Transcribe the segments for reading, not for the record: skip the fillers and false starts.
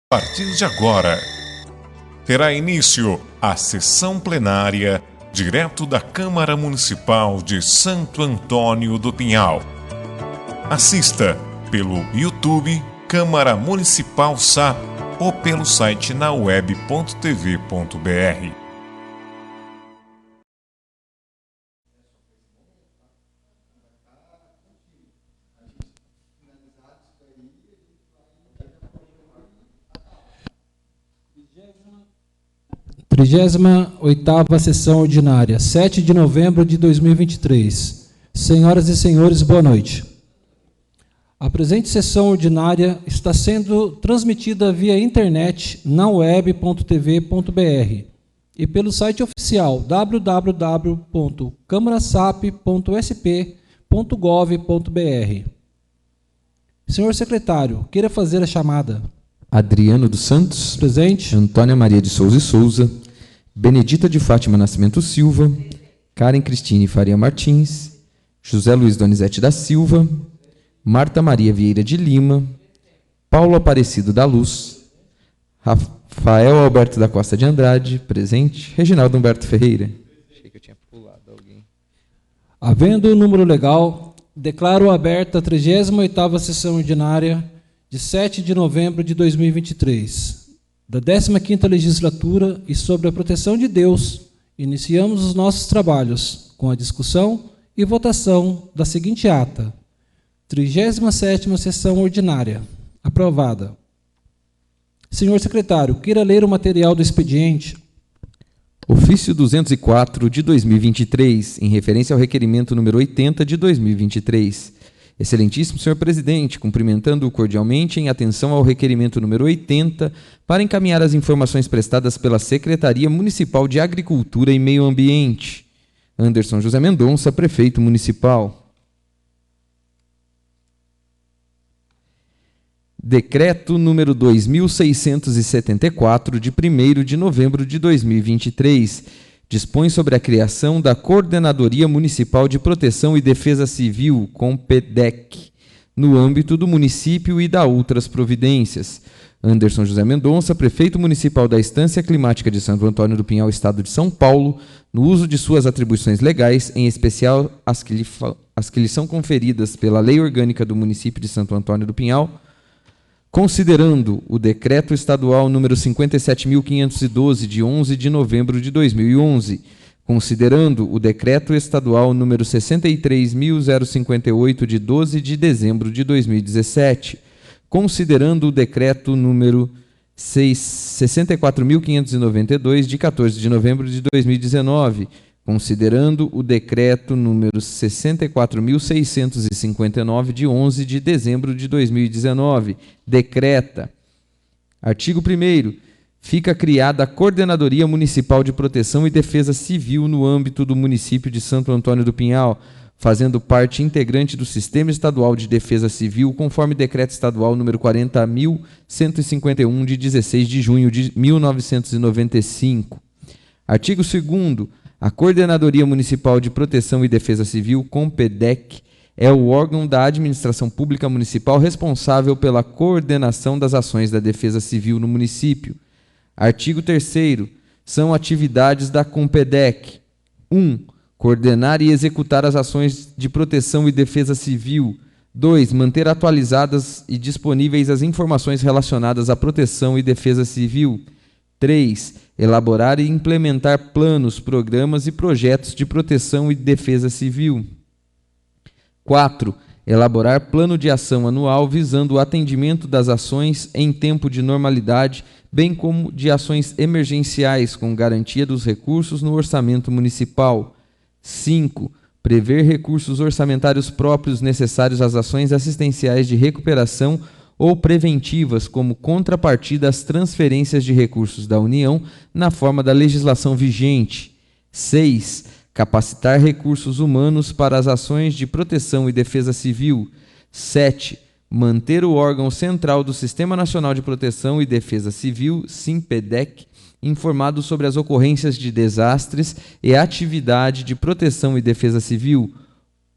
A partir de agora, terá início a sessão plenária direto da Câmara Municipal de Santo Antônio do Pinhal. Assista pelo YouTube Câmara Municipal SA ou pelo site naweb.tv.br. Trigésima oitava sessão ordinária, 7 de novembro de 2023. Senhoras e senhores, boa noite. A presente sessão ordinária está sendo transmitida via internet na web.tv.br e pelo site oficial www.camarasap.sp.gov.br. Senhor secretário, queira fazer a chamada. Adriano dos Santos. Presente. Antônia Maria de Souza e Souza. Benedita de Fátima Nascimento Silva. Karen Cristine Faria Martins. José Luiz Donizete da Silva. Marta Maria Vieira de Lima. Paulo Aparecido da Luz. Rafael Alberto da Costa de Andrade. Presente. Reginaldo Humberto Ferreira. Achei que eu tinha pulado alguém. Havendo o número legal, declaro aberta a 38ª sessão ordinária de 7 de novembro de 2023, da 15ª legislatura, e sobre a proteção de Deus, iniciamos os nossos trabalhos com a discussão e votação da seguinte ata: 37ª sessão ordinária. Aprovada. Senhor secretário, queira ler o material do expediente. Ofício 204 de 2023, em referência ao requerimento número 80 de 2023. Excelentíssimo senhor presidente, cumprimentando-o cordialmente em atenção ao requerimento número 80 para encaminhar as informações prestadas pela Secretaria Municipal de Agricultura e Meio Ambiente. Anderson José Mendonça, prefeito municipal. Decreto número 2674, de 1º de novembro de 2023, dispõe sobre a criação da Coordenadoria Municipal de Proteção e Defesa Civil, COMPEDEC, no âmbito do município e da outras providências. Anderson José Mendonça, prefeito municipal da Estância Climática de Santo Antônio do Pinhal, Estado de São Paulo, no uso de suas atribuições legais, em especial as que lhe são conferidas pela Lei Orgânica do município de Santo Antônio do Pinhal, considerando o Decreto Estadual número 57.512, de 11 de novembro de 2011, considerando o Decreto Estadual número 63.058, de 12 de dezembro de 2017, considerando o Decreto número 64.592, de 14 de novembro de 2019, considerando o Decreto número 64.659, de 11 de dezembro de 2019, decreta. Artigo 1º. Fica criada a Coordenadoria Municipal de Proteção e Defesa Civil no âmbito do município de Santo Antônio do Pinhal, fazendo parte integrante do Sistema Estadual de Defesa Civil, conforme Decreto Estadual número 40.151, de 16 de junho de 1995. Artigo 2º. A Coordenadoria Municipal de Proteção e Defesa Civil, COMPEDEC, é o órgão da administração pública municipal responsável pela coordenação das ações da defesa civil no município. Artigo 3º. São atividades da COMPEDEC: 1. Coordenar e executar as ações de proteção e defesa civil. 2. Manter atualizadas e disponíveis as informações relacionadas à proteção e defesa civil. 3. Elaborar e implementar planos, programas e projetos de proteção e defesa civil. 4. Elaborar plano de ação anual visando o atendimento das ações em tempo de normalidade, bem como de ações emergenciais com garantia dos recursos no orçamento municipal. 5. Prever recursos orçamentários próprios necessários às ações assistenciais de recuperação ou preventivas como contrapartida às transferências de recursos da União na forma da legislação vigente. 6. Capacitar recursos humanos para as ações de proteção e defesa civil. 7. Manter o órgão central do Sistema Nacional de Proteção e Defesa Civil, SIMPEDEC, informado sobre as ocorrências de desastres e atividade de proteção e defesa civil.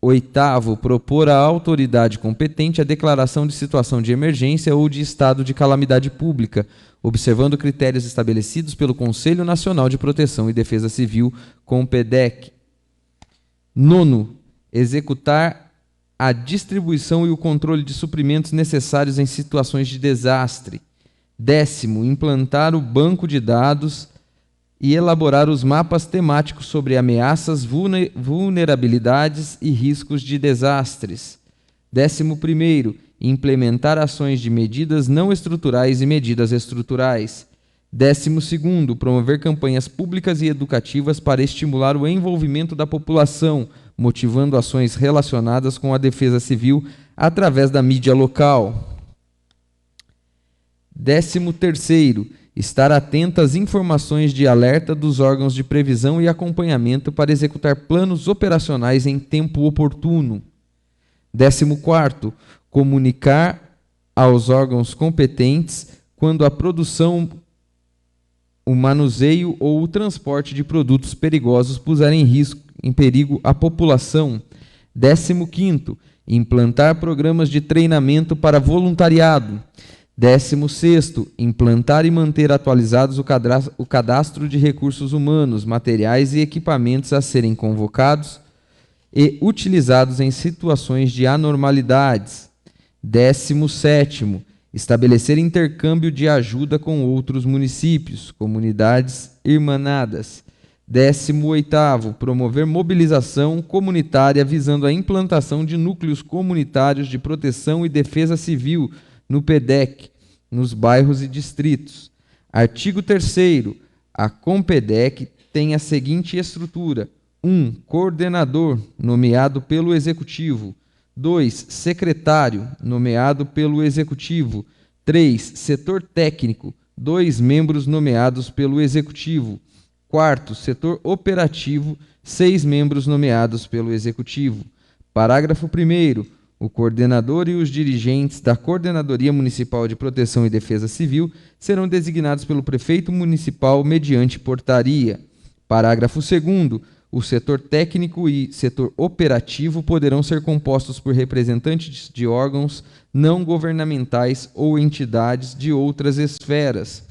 Oitavo, propor à autoridade competente a declaração de situação de emergência ou de estado de calamidade pública, observando critérios estabelecidos pelo Conselho Nacional de Proteção e Defesa Civil, CONPEDEC. Nono, executar a distribuição e o controle de suprimentos necessários em situações de desastre. Décimo, implantar o banco de dados e elaborar os mapas temáticos sobre ameaças, vulnerabilidades e riscos de desastres. 11º, implementar ações de medidas não estruturais e medidas estruturais. 12º, promover campanhas públicas e educativas para estimular o envolvimento da população, motivando ações relacionadas com a defesa civil através da mídia local. 13º, estar atento às informações de alerta dos órgãos de previsão e acompanhamento para executar planos operacionais em tempo oportuno. 14º, comunicar aos órgãos competentes quando a produção, o manuseio ou o transporte de produtos perigosos puserem em perigo a população. 15º, implantar programas de treinamento para voluntariado. 16º, implantar e manter atualizados o cadastro de recursos humanos, materiais e equipamentos a serem convocados e utilizados em situações de anormalidades. 17º, estabelecer intercâmbio de ajuda com outros municípios, comunidades irmanadas. 18º, promover mobilização comunitária visando a implantação de núcleos comunitários de proteção e defesa civil no PEDEC, nos bairros e distritos. Artigo 3º. A CONPEDEC tem a seguinte estrutura: 1. Coordenador, nomeado pelo Executivo. 2. Secretário, nomeado pelo Executivo. 3. Setor técnico, 2 membros nomeados pelo Executivo. 4º, setor operativo, 6 membros nomeados pelo Executivo. Parágrafo 1º. O coordenador e os dirigentes da Coordenadoria Municipal de Proteção e Defesa Civil serão designados pelo prefeito municipal mediante portaria. Parágrafo 2º. O setor técnico e setor operativo poderão ser compostos por representantes de órgãos não governamentais ou entidades de outras esferas.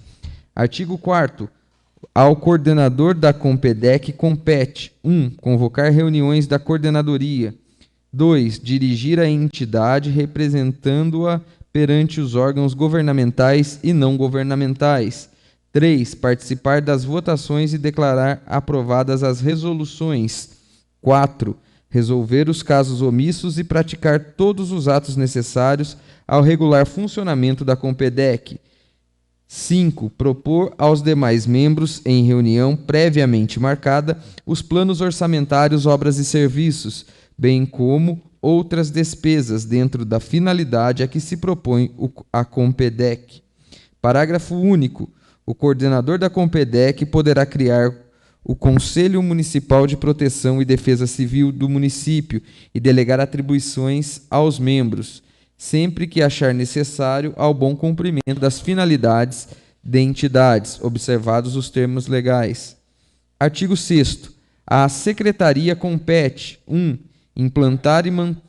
Artigo 4º. Ao coordenador da CONPEDEC compete: 1. Convocar reuniões da coordenadoria. 2. Dirigir a entidade representando-a perante os órgãos governamentais e não governamentais. 3. Participar das votações e declarar aprovadas as resoluções. 4. Resolver os casos omissos e praticar todos os atos necessários ao regular funcionamento da CONPEDEC. 5. Propor aos demais membros, em reunião previamente marcada, os planos orçamentários, obras e serviços, bem como outras despesas dentro da finalidade a que se propõe a CONPEDEC. Parágrafo único. O coordenador da CONPEDEC poderá criar o Conselho Municipal de Proteção e Defesa Civil do município e delegar atribuições aos membros, sempre que achar necessário ao bom cumprimento das finalidades de entidades, observados os termos legais. Artigo 6º. À Secretaria compete: 1. Implantar e manter.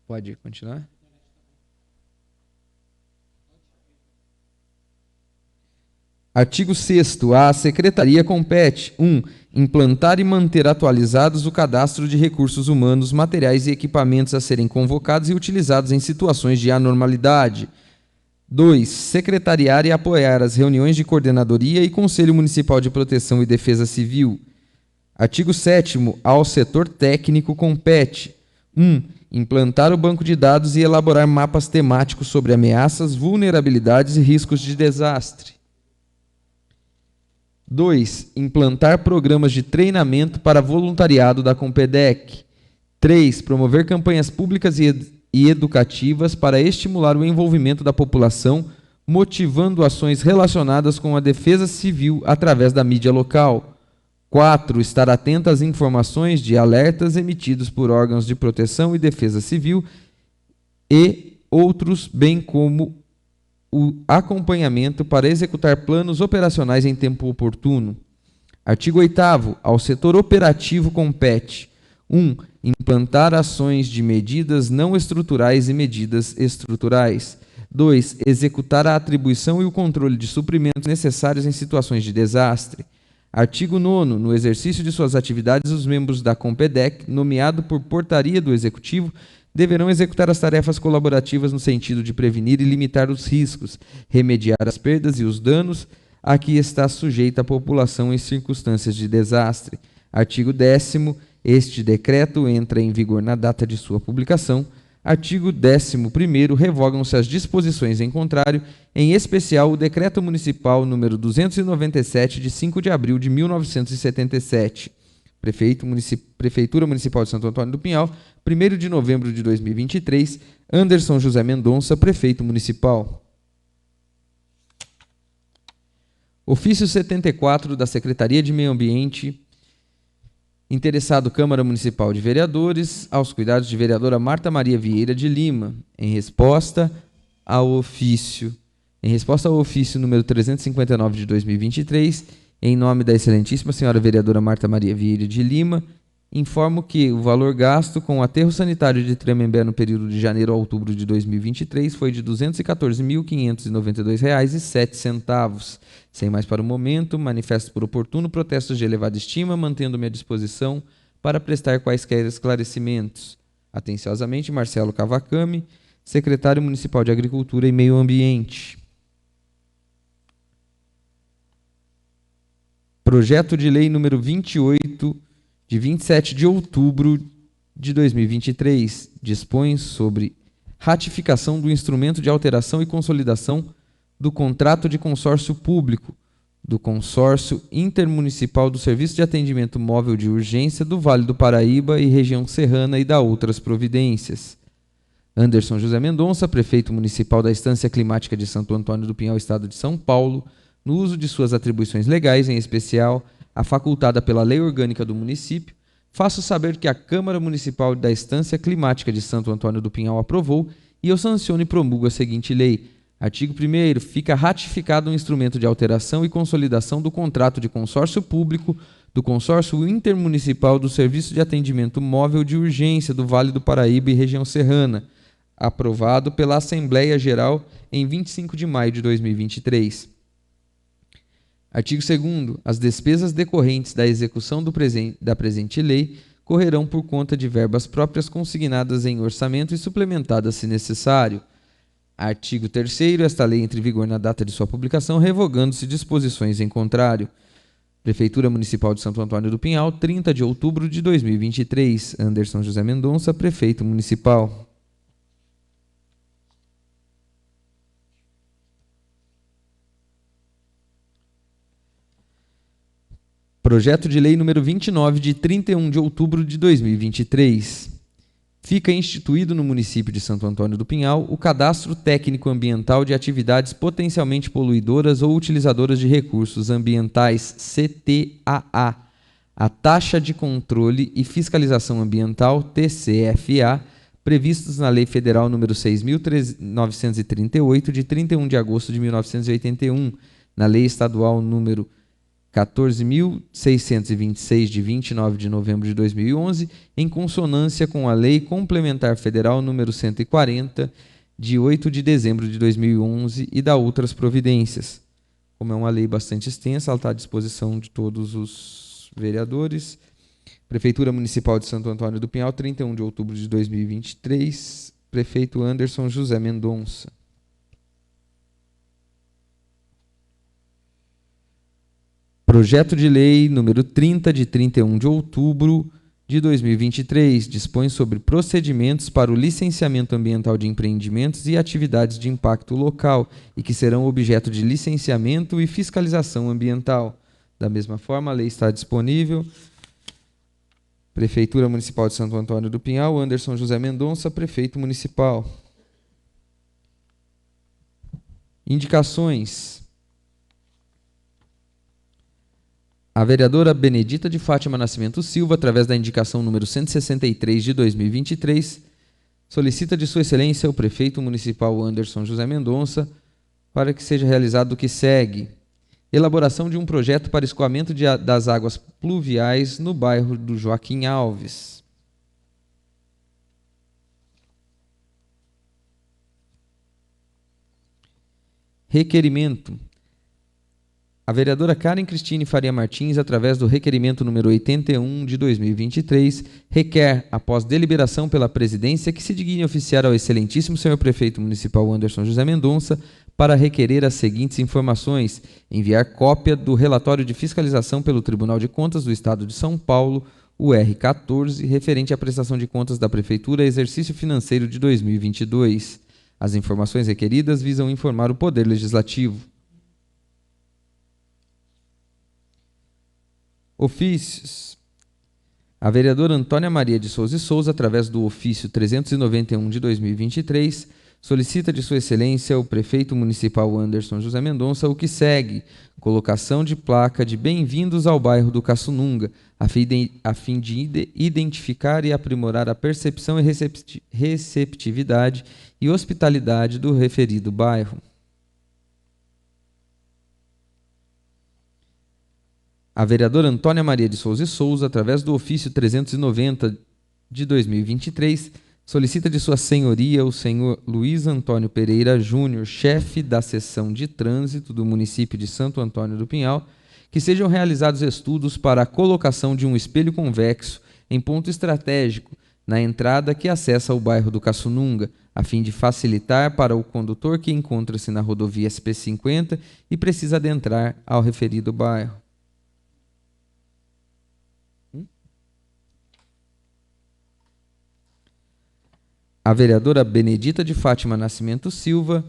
Pode continuar? Artigo 6º. À Secretaria compete: 1. Implantar e manter atualizados o cadastro de recursos humanos, materiais e equipamentos a serem convocados e utilizados em situações de anormalidade. 2. Secretariar e apoiar as reuniões de coordenadoria e Conselho Municipal de Proteção e Defesa Civil. Artigo 7º. Ao setor técnico compete: 1. Implantar o banco de dados e elaborar mapas temáticos sobre ameaças, vulnerabilidades e riscos de desastre. 2. Implantar programas de treinamento para voluntariado da CONPEDEC. 3. Promover campanhas públicas e educativas para estimular o envolvimento da população, motivando ações relacionadas com a defesa civil através da mídia local. 4. Estar atento às informações de alertas emitidos por órgãos de proteção e defesa civil e outros, bem como o acompanhamento para executar planos operacionais em tempo oportuno. Artigo 8º. Ao setor operativo compete: 1. Implantar ações de medidas não estruturais e medidas estruturais. 2. Executar a atribuição e o controle de suprimentos necessários em situações de desastre. Artigo 9º. No exercício de suas atividades, os membros da Compedec, nomeado por portaria do Executivo, deverão executar as tarefas colaborativas no sentido de prevenir e limitar os riscos, remediar as perdas e os danos a que está sujeita a população em circunstâncias de desastre. Artigo 10º. Este decreto entra em vigor na data de sua publicação. Artigo 11º. Revogam-se as disposições em contrário, em especial o Decreto Municipal número 297, de 5 de abril de 1977. Prefeitura Municipal de Santo Antônio do Pinhal, 1º de novembro de 2023, Anderson José Mendonça, Prefeito Municipal. Ofício 74 da Secretaria de Meio Ambiente, interessado Câmara Municipal de Vereadores, aos cuidados de vereadora Marta Maria Vieira de Lima, em resposta ao ofício número 359 de 2023, em nome da excelentíssima senhora vereadora Marta Maria Vieira de Lima, informo que o valor gasto com o aterro sanitário de Tremembé no período de janeiro a outubro de 2023 foi de R$ 214.592,07. Sem mais para o momento, manifesto por oportuno protestos de elevada estima, mantendo-me à disposição para prestar quaisquer esclarecimentos. Atenciosamente, Marcelo Cavacami, Secretário Municipal de Agricultura e Meio Ambiente. Projeto de Lei número 28, de 27 de outubro de 2023, dispõe sobre ratificação do instrumento de alteração e consolidação do contrato de consórcio público do Consórcio Intermunicipal do Serviço de Atendimento Móvel de Urgência do Vale do Paraíba e Região Serrana e da outras providências. Anderson José Mendonça, Prefeito Municipal da Estância Climática de Santo Antônio do Pinhal, Estado de São Paulo, no uso de suas atribuições legais, em especial a facultada pela Lei Orgânica do Município, faço saber que a Câmara Municipal da Estância Climática de Santo Antônio do Pinhal aprovou e eu sanciono e promulgo a seguinte lei. Artigo 1º. Fica ratificado um instrumento de alteração e consolidação do contrato de consórcio público do Consórcio Intermunicipal do Serviço de Atendimento Móvel de Urgência do Vale do Paraíba e Região Serrana, aprovado pela Assembleia Geral em 25 de maio de 2023. Artigo 2º. As despesas decorrentes da execução da presente lei correrão por conta de verbas próprias consignadas em orçamento e suplementadas se necessário. Artigo 3º. Esta lei entra em vigor na data de sua publicação, revogando-se disposições em contrário. Prefeitura Municipal de Santo Antônio do Pinhal, 30 de outubro de 2023. Anderson José Mendonça, Prefeito Municipal. Projeto de Lei número 29, de 31 de outubro de 2023. Fica instituído no município de Santo Antônio do Pinhal o Cadastro Técnico Ambiental de Atividades Potencialmente Poluidoras ou Utilizadoras de Recursos Ambientais, CTAA. A Taxa de Controle e Fiscalização Ambiental, TCFA, previstos na Lei Federal número 6.938, de 31 de agosto de 1981, na Lei Estadual número 14.626, de 29 de novembro de 2011, em consonância com a Lei Complementar Federal número 140, de 8 de dezembro de 2011 e da outras providências. Como é uma lei bastante extensa, ela está à disposição de todos os vereadores. Prefeitura Municipal de Santo Antônio do Pinhal, 31 de outubro de 2023. Prefeito Anderson José Mendonça. Projeto de Lei número 30, de 31 de outubro de 2023, dispõe sobre procedimentos para o licenciamento ambiental de empreendimentos e atividades de impacto local e que serão objeto de licenciamento e fiscalização ambiental. Da mesma forma, a lei está disponível. Prefeitura Municipal de Santo Antônio do Pinhal, Anderson José Mendonça, Prefeito Municipal. Indicações. A vereadora Benedita de Fátima Nascimento Silva, através da indicação número 163 de 2023, solicita de Sua Excelência o prefeito municipal Anderson José Mendonça para que seja realizado o que segue: elaboração de um projeto para escoamento das águas pluviais no bairro do Joaquim Alves. Requerimento. A vereadora Karen Cristine Faria Martins, através do requerimento número 81 de 2023, requer, após deliberação pela presidência, que se digne oficiar ao excelentíssimo senhor prefeito municipal Anderson José Mendonça para requerer as seguintes informações: enviar cópia do relatório de fiscalização pelo Tribunal de Contas do Estado de São Paulo, o R14, referente à prestação de contas da Prefeitura exercício financeiro de 2022. As informações requeridas visam informar o Poder Legislativo. Ofícios. A vereadora Antônia Maria de Souza e Souza, através do ofício 391 de 2023, solicita de Sua Excelência o prefeito municipal Anderson José Mendonça o que segue: colocação de placa de bem-vindos ao bairro do Caçununga, a fim de identificar e aprimorar a percepção e receptividade e hospitalidade do referido bairro. A vereadora Antônia Maria de Souza e Souza, através do ofício 390 de 2023, solicita de Sua Senhoria o senhor Luiz Antônio Pereira Júnior, chefe da seção de trânsito do município de Santo Antônio do Pinhal, que sejam realizados estudos para a colocação de um espelho convexo em ponto estratégico na entrada que acessa o bairro do Caçununga, a fim de facilitar para o condutor que encontra-se na rodovia SP-50 e precisa adentrar ao referido bairro. A vereadora Benedita de Fátima Nascimento Silva,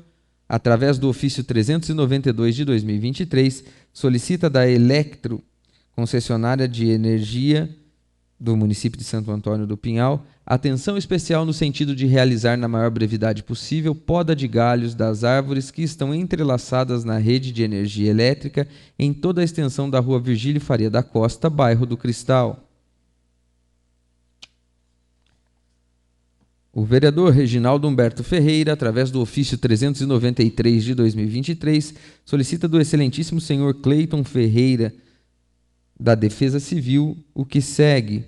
através do ofício 392 de 2023, solicita da Electro, concessionária de energia do município de Santo Antônio do Pinhal, atenção especial no sentido de realizar na maior brevidade possível poda de galhos das árvores que estão entrelaçadas na rede de energia elétrica em toda a extensão da rua Virgílio Faria da Costa, bairro do Cristal. O vereador Reginaldo Humberto Ferreira, através do ofício 393 de 2023, solicita do excelentíssimo senhor Cleiton Ferreira, da Defesa Civil, o que segue: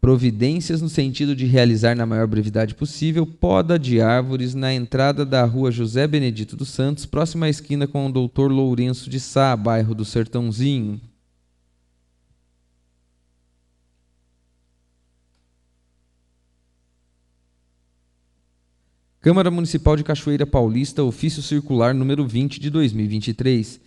providências no sentido de realizar na maior brevidade possível poda de árvores na entrada da rua José Benedito dos Santos, próxima à esquina com o Dr. Lourenço de Sá, bairro do Sertãozinho. Câmara Municipal de Cachoeira Paulista, ofício circular número 20 de 2023.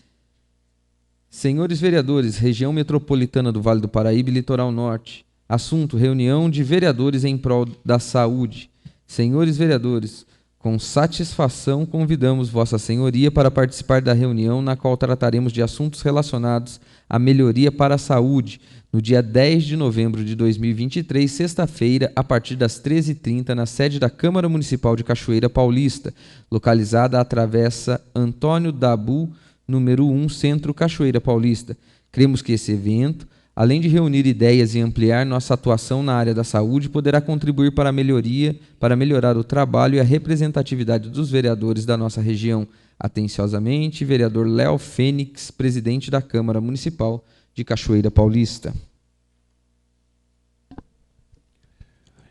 Senhores vereadores, região metropolitana do Vale do Paraíba e Litoral Norte. Assunto: reunião de vereadores em prol da saúde. Senhores vereadores, com satisfação convidamos Vossa Senhoria para participar da reunião na qual trataremos de assuntos relacionados à melhoria para a saúde, no dia 10 de novembro de 2023, sexta-feira, a partir das 13h30, na sede da Câmara Municipal de Cachoeira Paulista, localizada à Travessa Antônio Dabu, número 1, Centro Cachoeira Paulista. Cremos que esse evento, além de reunir ideias e ampliar nossa atuação na área da saúde, poderá contribuir para melhorar o trabalho e a representatividade dos vereadores da nossa região. Atenciosamente, vereador Léo Fênix, presidente da Câmara Municipal de Cachoeira Paulista.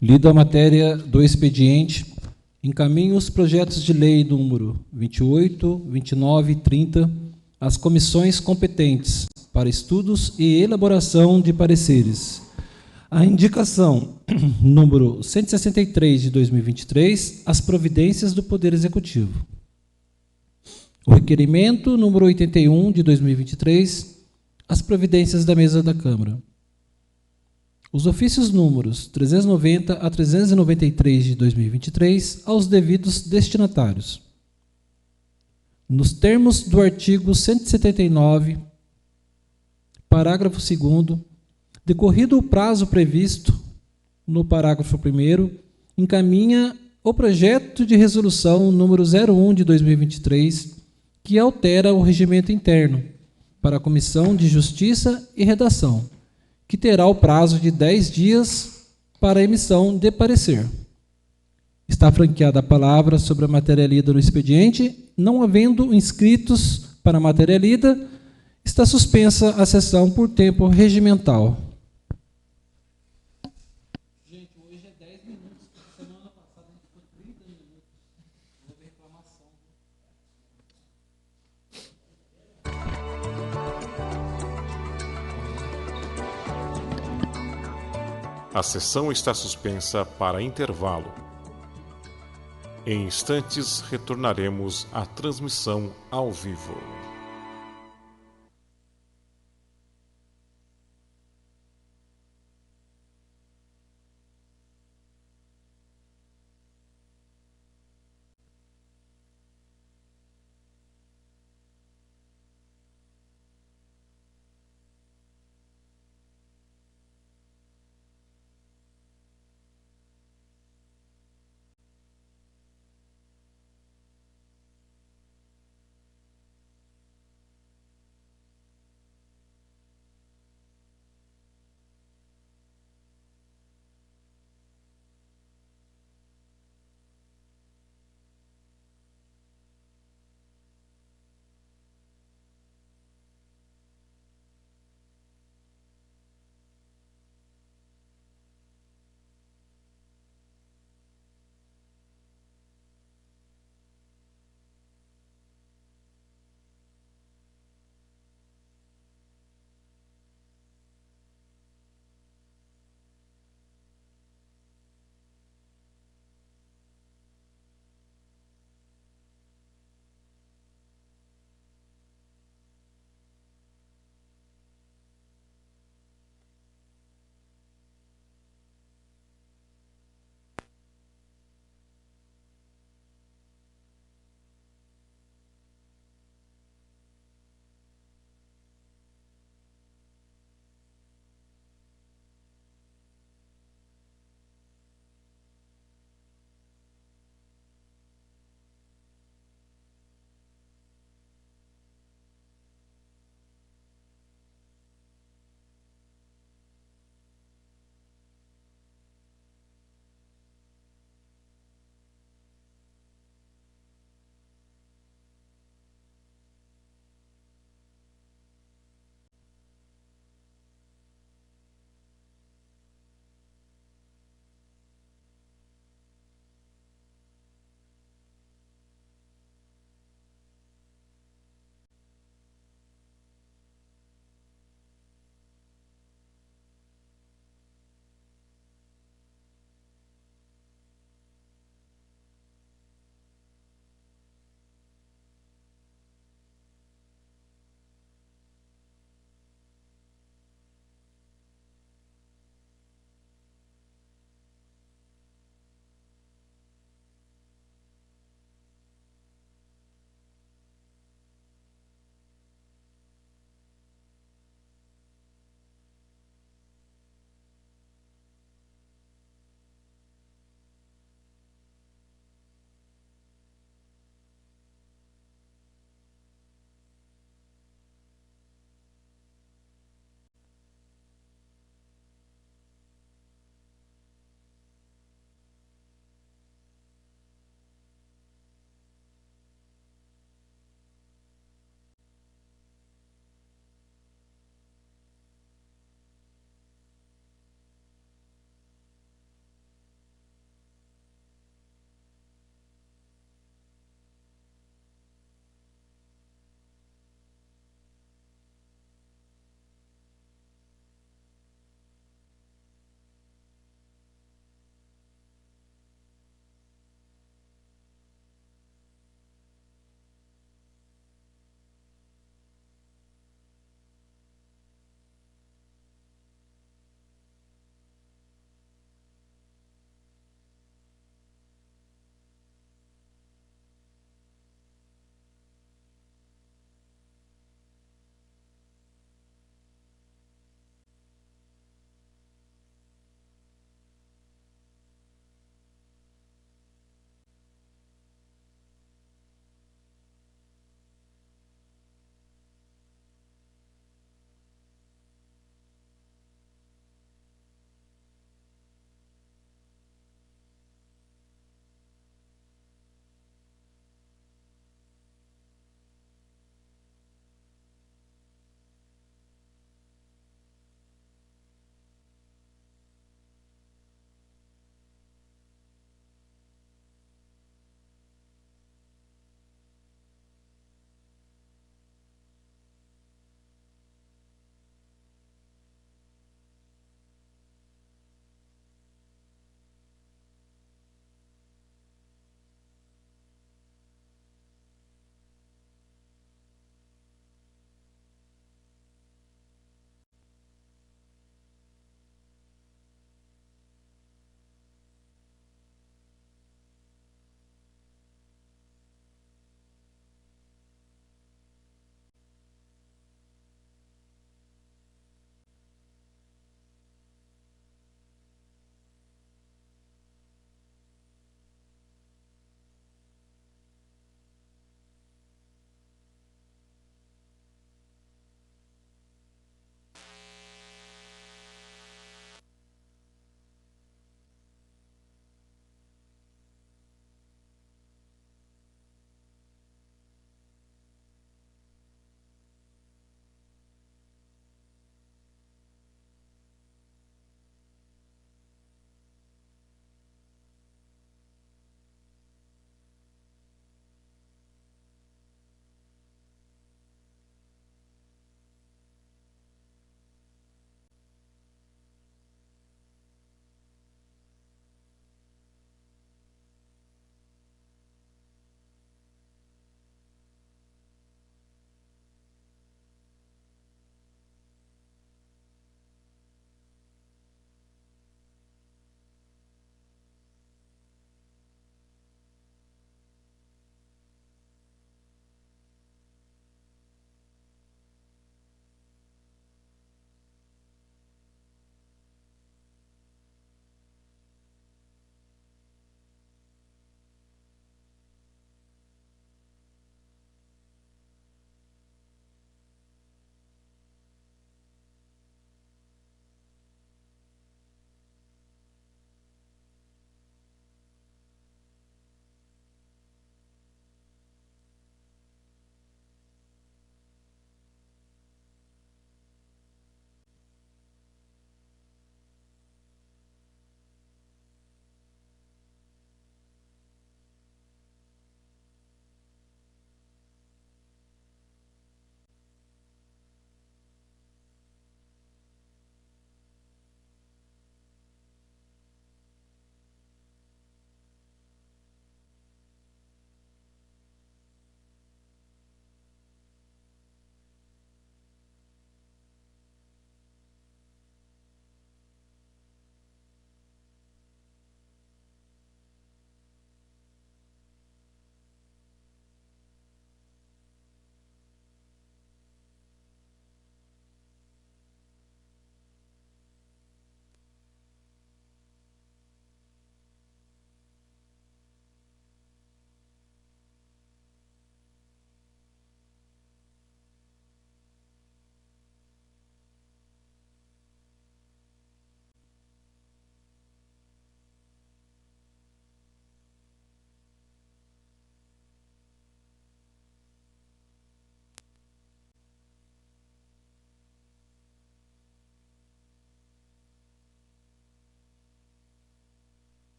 Lida a matéria do expediente, encaminho os projetos de lei número 28, 29 e 30 às comissões competentes para estudos e elaboração de pareceres. A indicação número 163 de 2023, as providências do Poder Executivo. O requerimento número 81 de 2023, as providências da mesa da Câmara. Os ofícios números 390 a 393 de 2023 aos devidos destinatários. Nos termos do artigo 179, parágrafo 2º, decorrido o prazo previsto no parágrafo 1º, encaminha o projeto de resolução número 01 de 2023, que altera o regimento interno para a Comissão de Justiça e Redação, que terá o prazo de 10 dias para a emissão de parecer. Está franqueada a palavra sobre a matéria lida no expediente. Não havendo inscritos para a matéria lida, está suspensa a sessão por tempo regimental. Gente, hoje é 10 minutos. Semana passada a gente ficou 30 minutos. Houve reclamação. A sessão está suspensa para intervalo. Em instantes, retornaremos à transmissão ao vivo.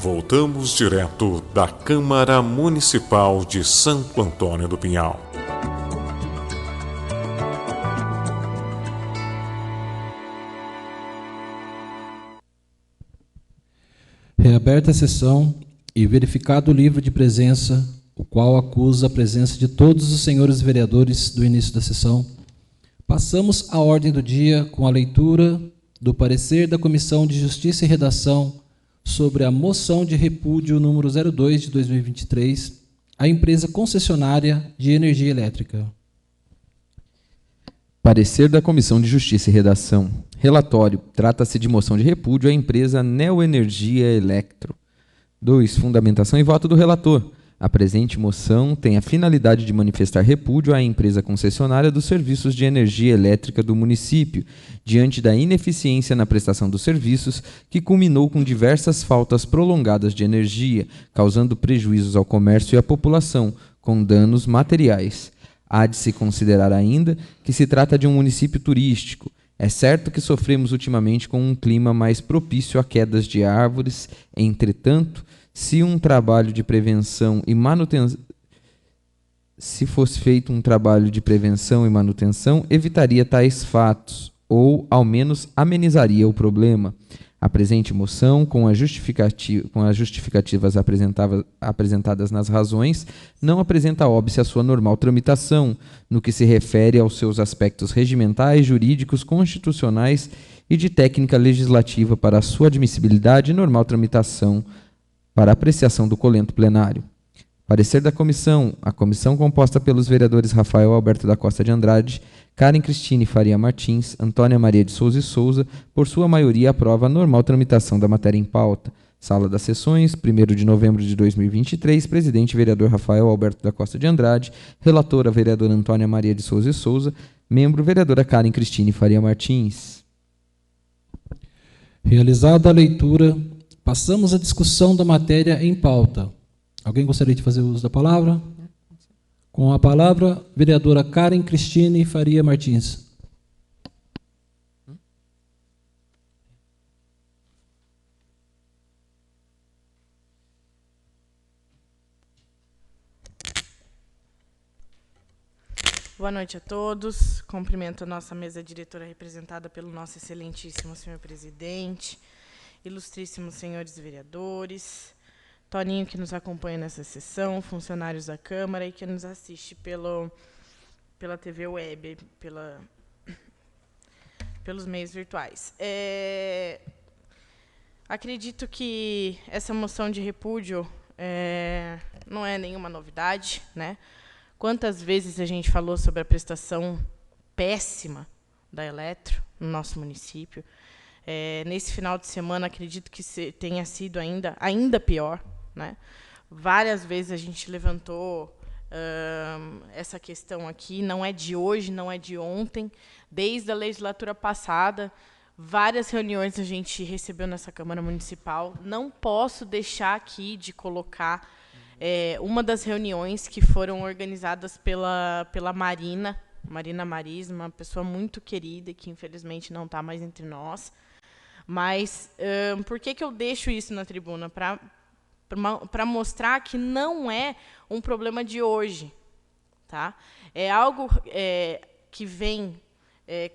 Voltamos direto da Câmara Municipal de Santo Antônio do Pinhal. Reaberta a sessão e verificado o livro de presença, o qual acusa a presença de todos os senhores vereadores do início da sessão, passamos à ordem do dia com a leitura do parecer da Comissão de Justiça e Redação sobre a moção de repúdio número 02 de 2023 à empresa concessionária de energia elétrica. Parecer da Comissão de Justiça e Redação. Relatório. Trata-se de moção de repúdio à empresa Neoenergia Electro. 2. Fundamentação e voto do relator. A presente moção tem a finalidade de manifestar repúdio à empresa concessionária dos serviços de energia elétrica do município, diante da ineficiência na prestação dos serviços, que culminou com diversas faltas prolongadas de energia, causando prejuízos ao comércio e à população, com danos materiais. Há de se considerar ainda que se trata de um município turístico. É certo que sofremos ultimamente com um clima mais propício a quedas de árvores, entretanto, se fosse feito um trabalho de prevenção e manutenção, evitaria tais fatos, ou, ao menos, amenizaria o problema. A presente moção, com as justificativas apresentadas nas razões, não apresenta óbice à sua normal tramitação, no que se refere aos seus aspectos regimentais, jurídicos, constitucionais e de técnica legislativa para a sua admissibilidade e normal tramitação para apreciação do colento plenário. Parecer da comissão. A comissão, composta pelos vereadores Rafael Alberto da Costa de Andrade, Karen Cristine Faria Martins, Antônia Maria de Souza e Souza, por sua maioria, aprova a normal tramitação da matéria em pauta. Sala das Sessões, 1º de novembro de 2023, presidente vereador Rafael Alberto da Costa de Andrade, relatora vereadora Antônia Maria de Souza e Souza, membro vereadora Karen Cristine Faria Martins. Realizada a leitura, passamos à discussão da matéria em pauta. Alguém gostaria de fazer uso da palavra? Com a palavra, vereadora Karen Cristine Faria Martins. Boa noite a todos. Cumprimento a nossa mesa diretora representada pelo nosso excelentíssimo senhor presidente, ilustríssimos senhores vereadores, Toninho, que nos acompanha nessa sessão, funcionários da Câmara e que nos assiste pela TV Web, pelos meios virtuais. Acredito que essa moção de repúdio não é nenhuma novidade, né? Quantas vezes a gente falou sobre a prestação péssima da Eletro no nosso município? Nesse final de semana, acredito que tenha sido ainda pior, né? Várias vezes a gente levantou essa questão aqui, não é de hoje, não é de ontem. Desde a legislatura passada, várias reuniões a gente recebeu nessa Câmara Municipal. Não posso deixar aqui de colocar uma das reuniões que foram organizadas pela Marina Maris, uma pessoa muito querida, que infelizmente não está mais entre nós. Mas por que eu deixo isso na tribuna? Para mostrar que não é um problema de hoje. Tá? É algo que vem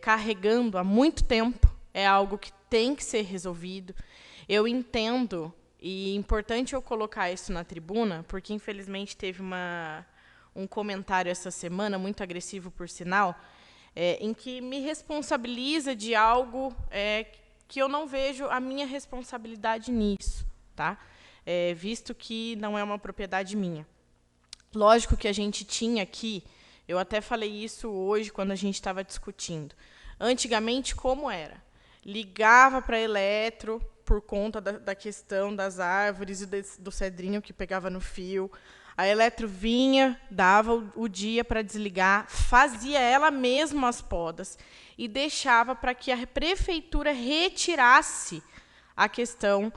carregando há muito tempo, é algo que tem que ser resolvido. Eu entendo, e é importante eu colocar isso na tribuna, porque, infelizmente, teve um comentário essa semana, muito agressivo, por sinal, em que me responsabiliza de algo que eu não vejo a minha responsabilidade nisso, tá? Visto que não é uma propriedade minha. Lógico que a gente tinha aqui, eu até falei isso hoje quando a gente estava discutindo. Antigamente, como era? Ligava para a Eletro por conta da questão das árvores e do cedrinho que pegava no fio. A Eletro vinha, dava o dia para desligar, fazia ela mesma as podas e deixava para que a prefeitura retirasse a questão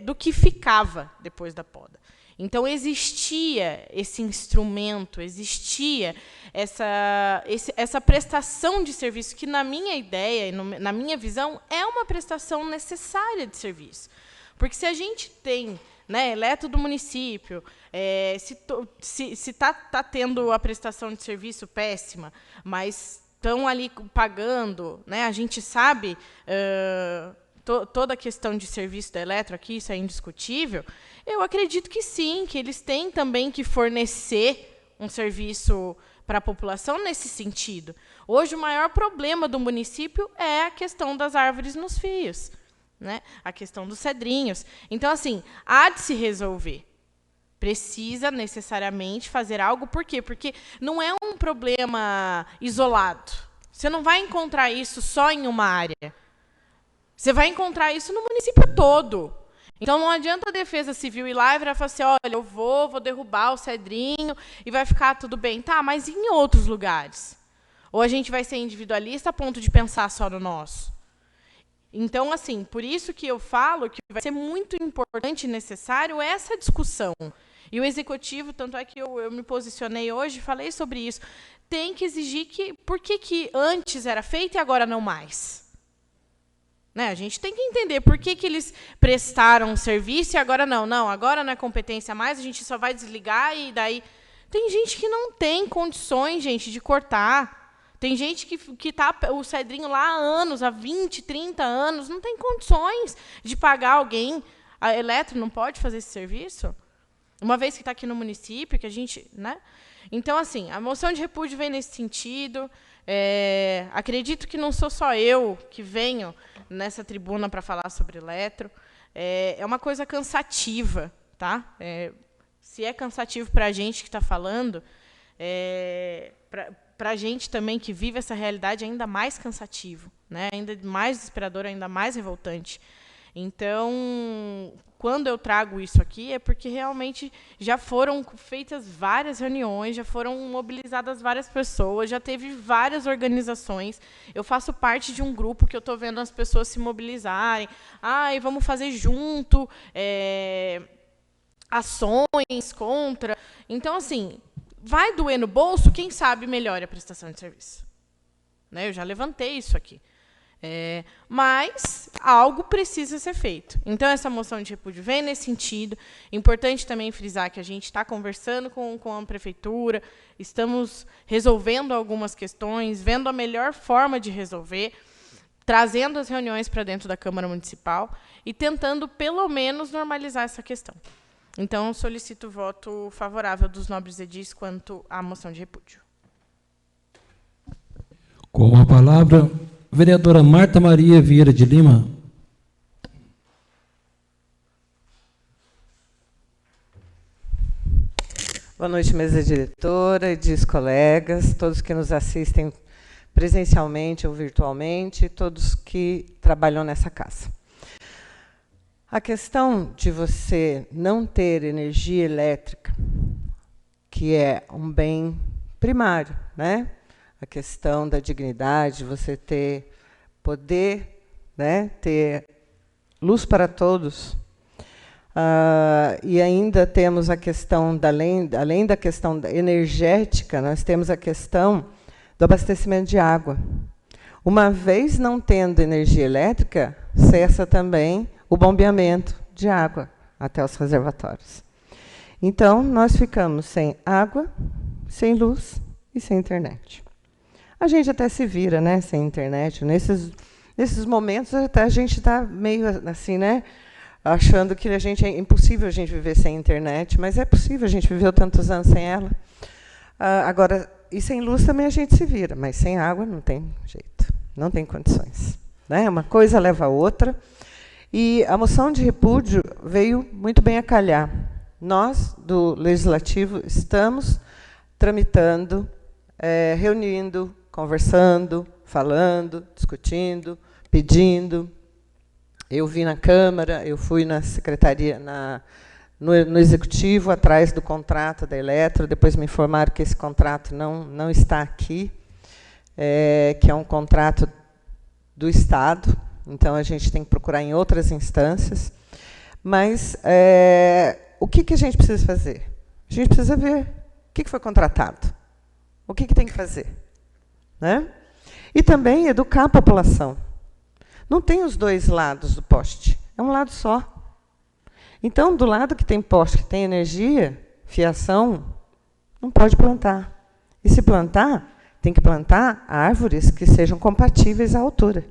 do que ficava depois da poda. Então, existia esse instrumento, existia essa prestação de serviço, que, na minha ideia e na minha visão, é uma prestação necessária de serviço. Porque se a gente tem, né, eletro do município, se está tendo a prestação de serviço péssima, mas estão ali pagando, né, a gente sabe toda a questão de serviço da eletro aqui, isso é indiscutível, eu acredito que sim, que eles têm também que fornecer um serviço para a população nesse sentido. Hoje, o maior problema do município é a questão das árvores nos fios, né? A questão dos cedrinhos. Então, assim, há de se resolver. Precisa necessariamente fazer algo. Por quê? Porque não é um problema isolado. Você não vai encontrar isso só em uma área. Você vai encontrar isso no município todo. Então, não adianta a Defesa Civil ir lá e virar e falar assim, olha, eu vou derrubar o cedrinho e vai ficar tudo bem. Tá, mas em outros lugares? Ou a gente vai ser individualista a ponto de pensar só no nosso? Então, assim, por isso que eu falo que vai ser muito importante e necessário essa discussão. E o Executivo, tanto é que eu me posicionei hoje e falei sobre isso, tem que exigir que... Por que antes era feito e agora não mais? Né? A gente tem que entender por que eles prestaram um serviço e agora não. Não, agora não é competência mais, a gente só vai desligar e daí... Tem gente que não tem condições, gente, de cortar. Tem gente que está o cedrinho lá há anos, há 20, 30 anos, não tem condições de pagar alguém. A eletro não pode fazer esse serviço? Uma vez que está aqui no município, que a gente... Né? Então, assim, a moção de repúdio vem nesse sentido. Acredito que não sou só eu que venho nessa tribuna para falar sobre eletro. É uma coisa cansativa, tá? Se é cansativo para a gente que está falando, para a gente também que vive essa realidade é ainda mais cansativo, né? Ainda mais desesperador, ainda mais revoltante. Então, quando eu trago isso aqui, é porque realmente já foram feitas várias reuniões, já foram mobilizadas várias pessoas, já teve várias organizações. Eu faço parte de um grupo que eu estou vendo as pessoas se mobilizarem. Vamos fazer junto ações contra. Então, assim, vai doer no bolso, quem sabe melhora a prestação de serviço. Né? Eu já levantei isso aqui. Mas algo precisa ser feito. Então, essa moção de repúdio vem nesse sentido. Importante também frisar que a gente está conversando com a prefeitura, estamos resolvendo algumas questões, vendo a melhor forma de resolver, trazendo as reuniões para dentro da Câmara Municipal e tentando, pelo menos, normalizar essa questão. Então, solicito o voto favorável dos nobres edis quanto à moção de repúdio. Com a palavra, vereadora Marta Maria Vieira de Lima. Boa noite, mesa diretora, edis colegas, todos que nos assistem presencialmente ou virtualmente, todos que trabalham nessa casa. A questão de você não ter energia elétrica, que é um bem primário, né? A questão da dignidade, você poder, né, ter luz para todos. E ainda temos a questão, além da questão energética, nós temos a questão do abastecimento de água. Uma vez não tendo energia elétrica, cessa também o bombeamento de água até os reservatórios. Então, nós ficamos sem água, sem luz e sem internet. A gente até se vira, né, sem internet. Nesses momentos, até a gente está meio assim, né, achando que é impossível a gente viver sem internet, mas é possível, a gente viveu tantos anos sem ela. Agora, e sem luz também a gente se vira, mas sem água não tem jeito, não tem condições. Né? Uma coisa leva a outra. E a moção de repúdio veio muito bem a calhar. Nós, do Legislativo, estamos tramitando, reunindo, conversando, falando, discutindo, pedindo. Eu vim na Câmara, eu fui na Secretaria, no Executivo, atrás do contrato da Eletro, depois me informaram que esse contrato não está aqui, que é um contrato do Estado, então a gente tem que procurar em outras instâncias. Mas o que a gente precisa fazer? A gente precisa ver o que foi contratado, o que tem que fazer. Né? E também educar a população. Não tem os dois lados do poste, é um lado só. Então, do lado que tem poste, que tem energia, fiação, não pode plantar. E se plantar, tem que plantar árvores que sejam compatíveis à altura.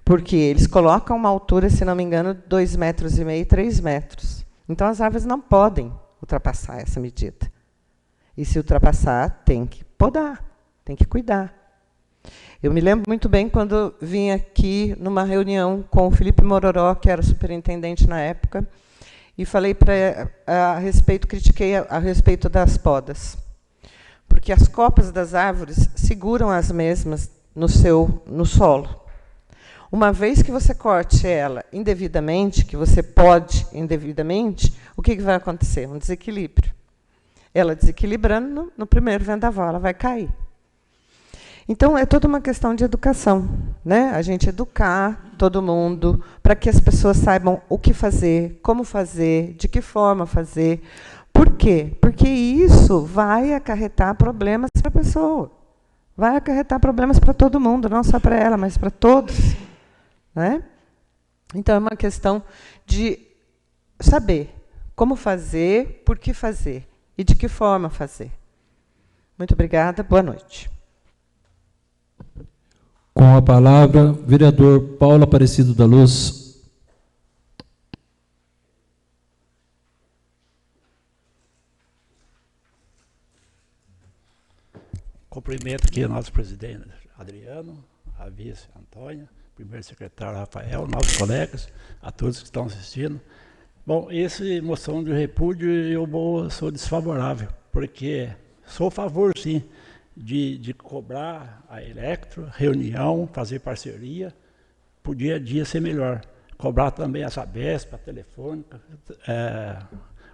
Porque eles colocam uma altura, se não me engano, de 2,5 metros, 3 metros. Então, as árvores não podem ultrapassar essa medida. E, se ultrapassar, tem que podar, tem que cuidar. Eu me lembro muito bem quando vim aqui numa reunião com o Felipe Mororó, que era superintendente na época, e falei critiquei a respeito das podas. Porque as copas das árvores seguram as mesmas no solo. Uma vez que você corte ela indevidamente, que você pode indevidamente, o que vai acontecer? Um desequilíbrio. Ela desequilibrando, no primeiro vendaval, ela vai cair. Então, é toda uma questão de educação, né? A gente educar todo mundo para que as pessoas saibam o que fazer, como fazer, de que forma fazer. Por quê? Porque isso vai acarretar problemas para a pessoa. Vai acarretar problemas para todo mundo, não só para ela, mas para todos. Né? Então, é uma questão de saber como fazer, por que fazer e de que forma fazer. Muito obrigada, boa noite. Com a palavra, vereador Paulo Aparecido da Luz. Cumprimento aqui o nosso presidente Adriano, a vice Antônia, primeiro secretário Rafael, nossos colegas, a todos que estão assistindo. Bom, essa moção de repúdio sou desfavorável, porque sou a favor, sim, de cobrar a Electro, reunião, fazer parceria, para o dia a dia ser melhor. Cobrar também a Sabesp, a Telefônica,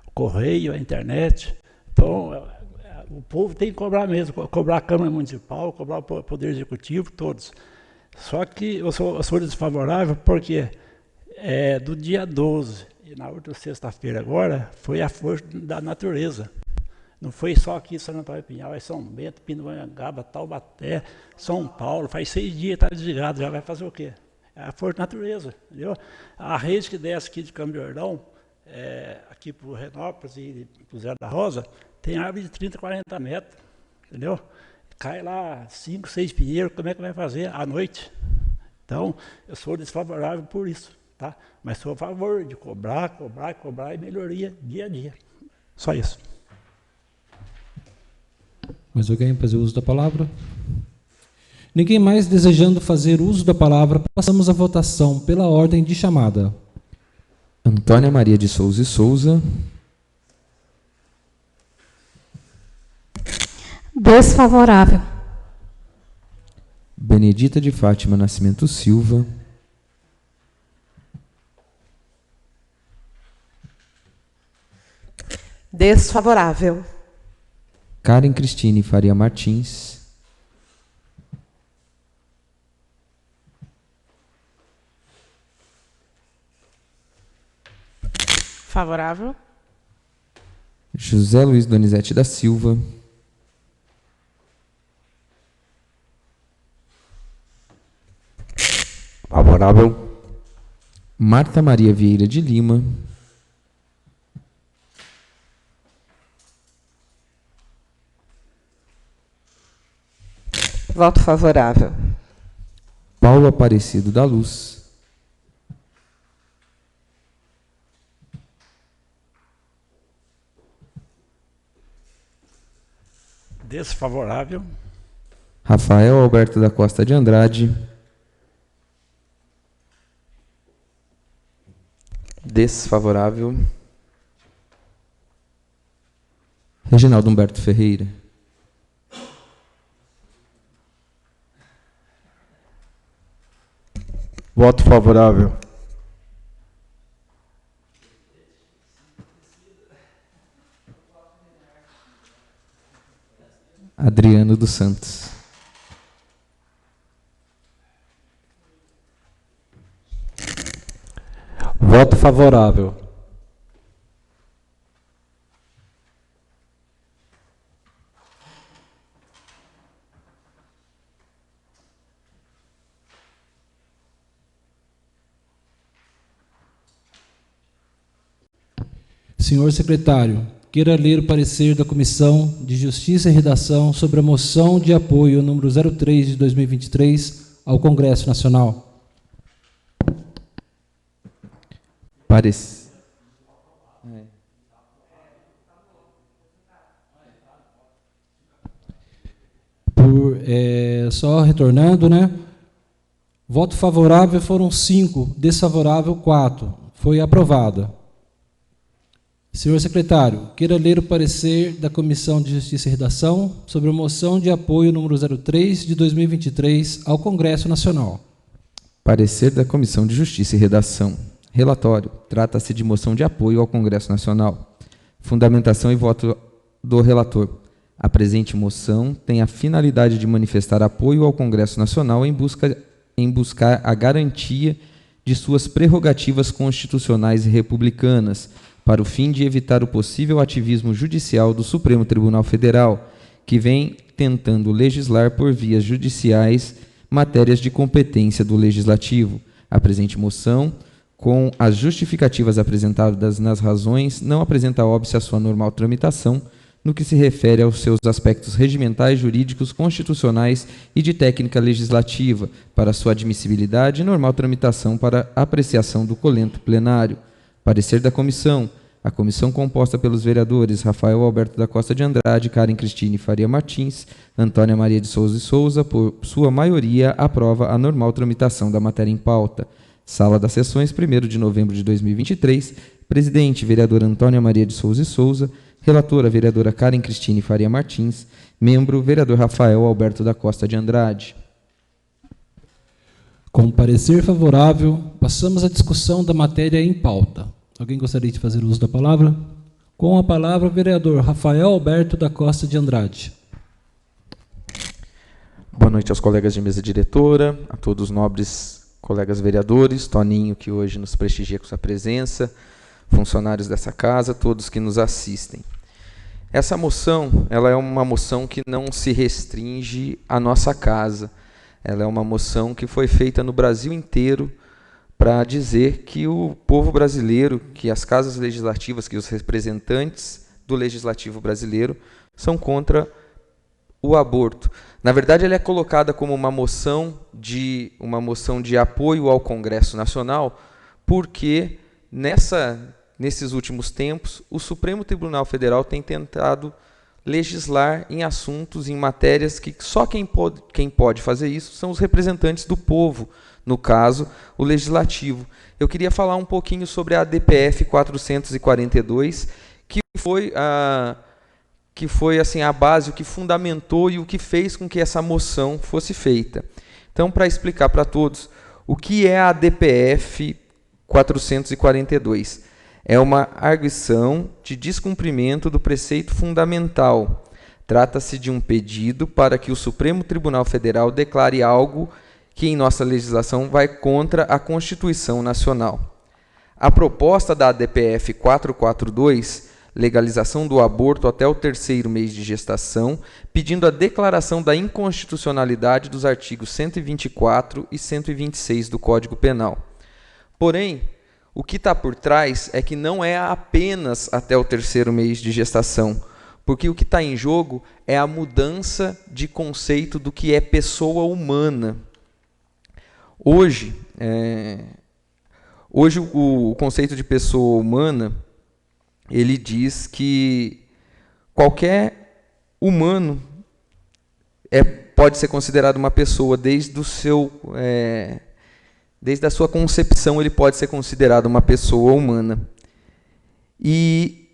o Correio, a internet. Então, o povo tem que cobrar mesmo, cobrar a Câmara Municipal, cobrar o Poder Executivo, todos. Só que eu sou desfavorável porque do dia 12, e na outra sexta-feira agora, foi a força da natureza. Não foi só aqui em São Antônio Pinhal, é São Bento, Pindamonhangaba, Taubaté, São Paulo. Faz 6 dias que está desligado, já vai fazer o quê? É a força da natureza, entendeu? A rede que desce aqui de Campos do Jordão, aqui para o Renópolis e para o Zé da Rosa, tem árvore de 30, 40 metros, entendeu? Cai lá 5, 6 pinheiros, como é que vai fazer à noite? Então, eu sou desfavorável por isso, tá? Mas sou a favor de cobrar e melhoria dia a dia. Só isso. Mais alguém fazer uso da palavra? Ninguém mais desejando fazer uso da palavra, passamos à votação pela ordem de chamada. Antônia Maria de Souza e Souza. Desfavorável. Benedita de Fátima Nascimento Silva. Desfavorável. Karen Cristine Faria Martins. Favorável. José Luiz Donizete da Silva. Favorável. Marta Maria Vieira de Lima. Voto favorável. Paulo Aparecido da Luz. Desfavorável. Rafael Alberto da Costa de Andrade. Desfavorável. Reginaldo Humberto Ferreira. Voto favorável. Adriano dos Santos. Voto favorável. Senhor secretário, queira ler o parecer da Comissão de Justiça e Redação sobre a moção de apoio número 03 de 2023 ao Congresso Nacional. Só retornando, né? Voto favorável foram 5, desfavorável 4. Foi aprovada. Senhor secretário, queira ler o parecer da Comissão de Justiça e Redação sobre a moção de apoio número 03 de 2023 ao Congresso Nacional. Parecer da Comissão de Justiça e Redação. Relatório. Trata-se de moção de apoio ao Congresso Nacional. Fundamentação e voto do relator. A presente moção tem a finalidade de manifestar apoio ao Congresso Nacional em buscar a garantia de suas prerrogativas constitucionais e republicanas, para o fim de evitar o possível ativismo judicial do Supremo Tribunal Federal, que vem tentando legislar por vias judiciais matérias de competência do Legislativo. A presente moção, com as justificativas apresentadas nas razões, não apresenta óbice à sua normal tramitação, no que se refere aos seus aspectos regimentais, jurídicos, constitucionais e de técnica legislativa, para sua admissibilidade e normal tramitação para apreciação do colento plenário. Parecer da comissão. A comissão, composta pelos vereadores Rafael Alberto da Costa de Andrade, Karen Cristine Faria Martins, Antônia Maria de Souza e Souza, por sua maioria, aprova a normal tramitação da matéria em pauta. Sala das Sessões, 1º de novembro de 2023. Presidente, vereadora Antônia Maria de Souza e Souza. Relatora, vereadora Karen Cristine Faria Martins. Membro, vereador Rafael Alberto da Costa de Andrade. Com parecer favorável, passamos à discussão da matéria em pauta. Alguém gostaria de fazer uso da palavra? Com a palavra, o vereador Rafael Alberto da Costa de Andrade. Boa noite aos colegas de mesa diretora, a todos os nobres colegas vereadores, Toninho, que hoje nos prestigia com sua presença, funcionários dessa casa, todos que nos assistem. Essa moção, ela é uma moção que não se restringe à nossa casa. Ela é uma moção que foi feita no Brasil inteiro para dizer que o povo brasileiro, que as casas legislativas, que os representantes do legislativo brasileiro são contra o aborto. Na verdade, ela é colocada como uma moção de apoio ao Congresso Nacional, porque nesses últimos tempos o Supremo Tribunal Federal tem tentado legislar em assuntos, em matérias que só quem pode fazer isso são os representantes do povo, no caso, o Legislativo. Eu queria falar um pouquinho sobre a ADPF 442, que foi assim, a base, o que fundamentou e o que fez com que essa moção fosse feita. Então, para explicar para todos, o que é a ADPF 442? É uma arguição de descumprimento do preceito fundamental. Trata-se de um pedido para que o Supremo Tribunal Federal declare algo que em nossa legislação vai contra a Constituição Nacional. A proposta da ADPF 442, legalização do aborto até o 3º mês de gestação, pedindo a declaração da inconstitucionalidade dos artigos 124 e 126 do Código Penal. Porém, o que está por trás é que não é apenas até o 3º mês de gestação, porque o que está em jogo é a mudança de conceito do que é pessoa humana. Hoje o conceito de pessoa humana, ele diz que qualquer humano pode ser considerado uma pessoa desde a sua concepção, ele pode ser considerado uma pessoa humana. E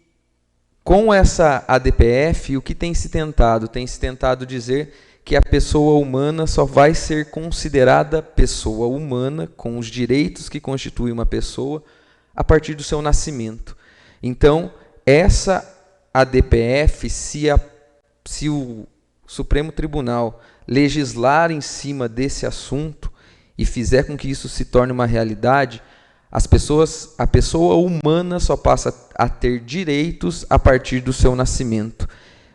com essa ADPF, o que tem se tentado? Tem se tentado dizer que a pessoa humana só vai ser considerada pessoa humana, com os direitos que constituem uma pessoa, a partir do seu nascimento. Então, essa ADPF, se o Supremo Tribunal legislar em cima desse assunto e fizer com que isso se torne uma realidade, a pessoa humana só passa a ter direitos a partir do seu nascimento,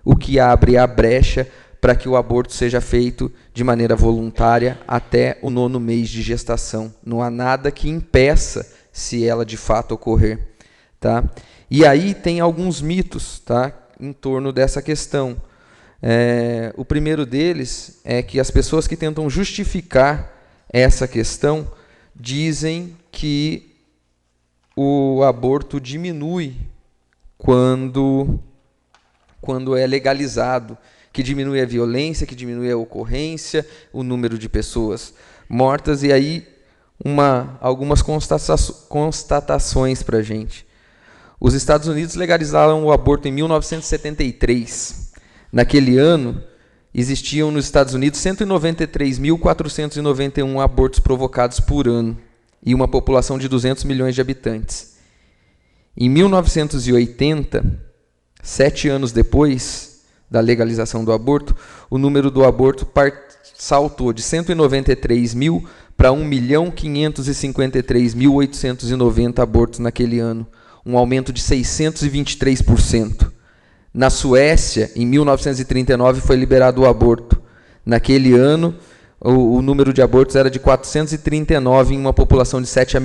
o que abre a brecha para que o aborto seja feito de maneira voluntária até o 9º mês de gestação. Não há nada que impeça se ela de fato ocorrer. Tá? E aí tem alguns mitos, tá, em torno dessa questão. O primeiro deles é que as pessoas que tentam justificar essa questão dizem que o aborto diminui quando é legalizado, que diminui a violência, que diminui a ocorrência, o número de pessoas mortas, e aí algumas constatações para a gente. Os Estados Unidos legalizaram o aborto em 1973. Naquele ano, existiam nos Estados Unidos 193.491 abortos provocados por ano, e uma população de 200 milhões de habitantes. Em 1980, 7 anos depois da legalização do aborto, o número do aborto saltou de 193 mil para 1.553.890 abortos naquele ano, um aumento de 623%. Na Suécia, em 1939, foi liberado o aborto. Naquele ano, o número de abortos era de 439 em uma população de 7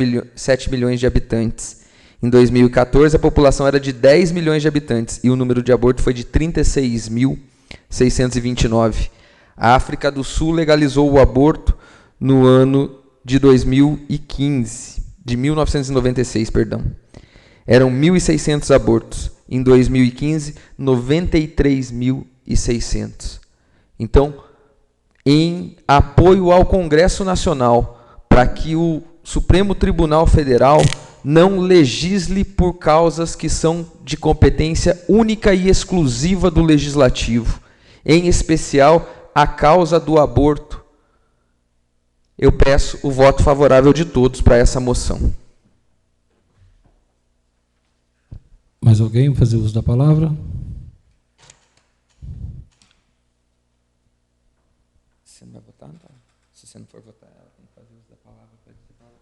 milhões de habitantes. Em 2014, a população era de 10 milhões de habitantes e o número de abortos foi de 36.629. A África do Sul legalizou o aborto no ano de 1996, perdão. Eram 1.600 abortos. Em 2015, 93.600. Então, em apoio ao Congresso Nacional, para que o Supremo Tribunal Federal não legisle por causas que são de competência única e exclusiva do Legislativo, em especial a causa do aborto, eu peço o voto favorável de todos para essa moção. Mais alguém fazer uso da palavra? Você não vai votar? Não? Se você não for votar, ela tem que fazer uso da palavra para dizer para ela.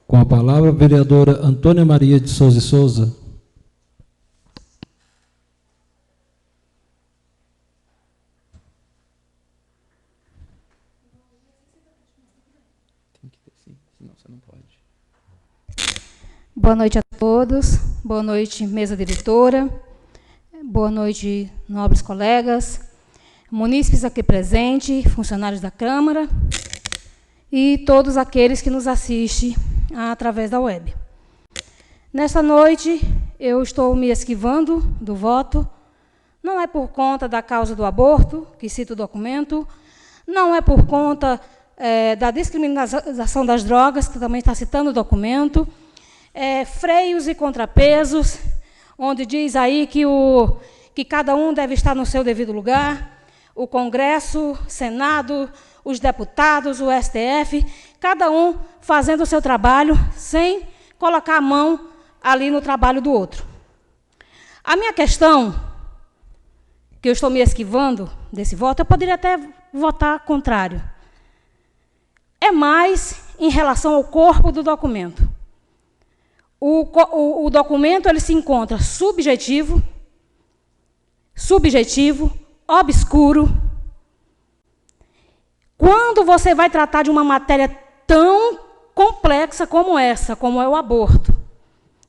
Com a palavra, a vereadora Antônia Maria de Souza e Souza. Tem que ter, sim, senão você não pode. Boa noite a todos. Boa noite, mesa diretora. Boa noite, nobres colegas, munícipes aqui presentes, funcionários da Câmara e todos aqueles que nos assistem através da web. Nesta noite, eu estou me esquivando do voto. Não é por conta da causa do aborto, que cita o documento, não é por conta da descriminalização das drogas, que também está citando o documento, freios e contrapesos, onde diz aí que cada um deve estar no seu devido lugar, o Congresso, Senado, os deputados, o STF, cada um fazendo o seu trabalho sem colocar a mão ali no trabalho do outro. A minha questão, que eu estou me esquivando desse voto, eu poderia até votar contrário, é mais em relação ao corpo do documento. O documento ele se encontra subjetivo, obscuro. Quando você vai tratar de uma matéria tão complexa como essa, como é o aborto,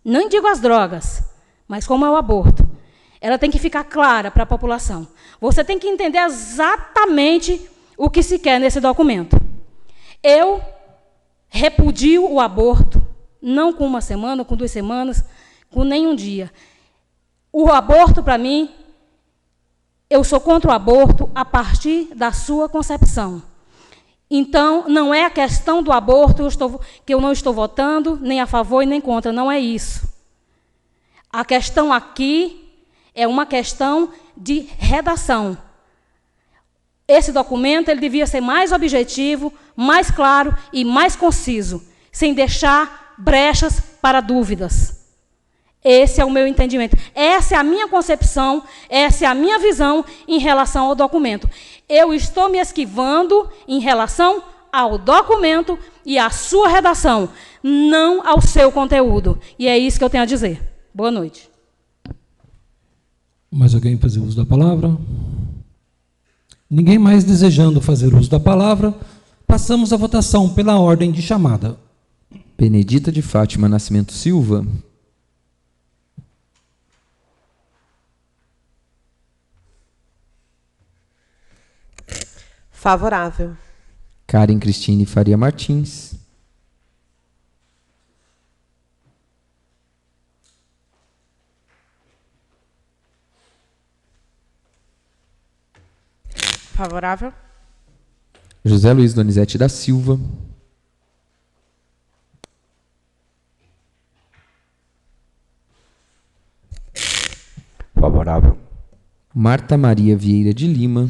não digo as drogas, mas como é o aborto, ela tem que ficar clara para a população. Você tem que entender exatamente o que se quer nesse documento. Eu repudio o aborto, não com uma semana, com 2 semanas, com nenhum dia. O aborto, para mim, eu sou contra o aborto a partir da sua concepção. Então, não é a questão do aborto que eu não estou votando, nem a favor e nem contra, não é isso. A questão aqui é uma questão de redação. Esse documento ele devia ser mais objetivo, mais claro e mais conciso, sem deixar brechas para dúvidas. Esse é o meu entendimento. Essa é a minha concepção, essa é a minha visão em relação ao documento. Eu estou me esquivando em relação ao documento e à sua redação, não ao seu conteúdo. E é isso que eu tenho a dizer. Boa noite. Mais alguém fazer uso da palavra? Ninguém mais desejando fazer uso da palavra, passamos à votação pela ordem de chamada. Benedita de Fátima Nascimento Silva. Favorável. Karen Cristine Faria Martins. Favorável. José Luiz Donizete da Silva. Favorável. Marta Maria Vieira de Lima.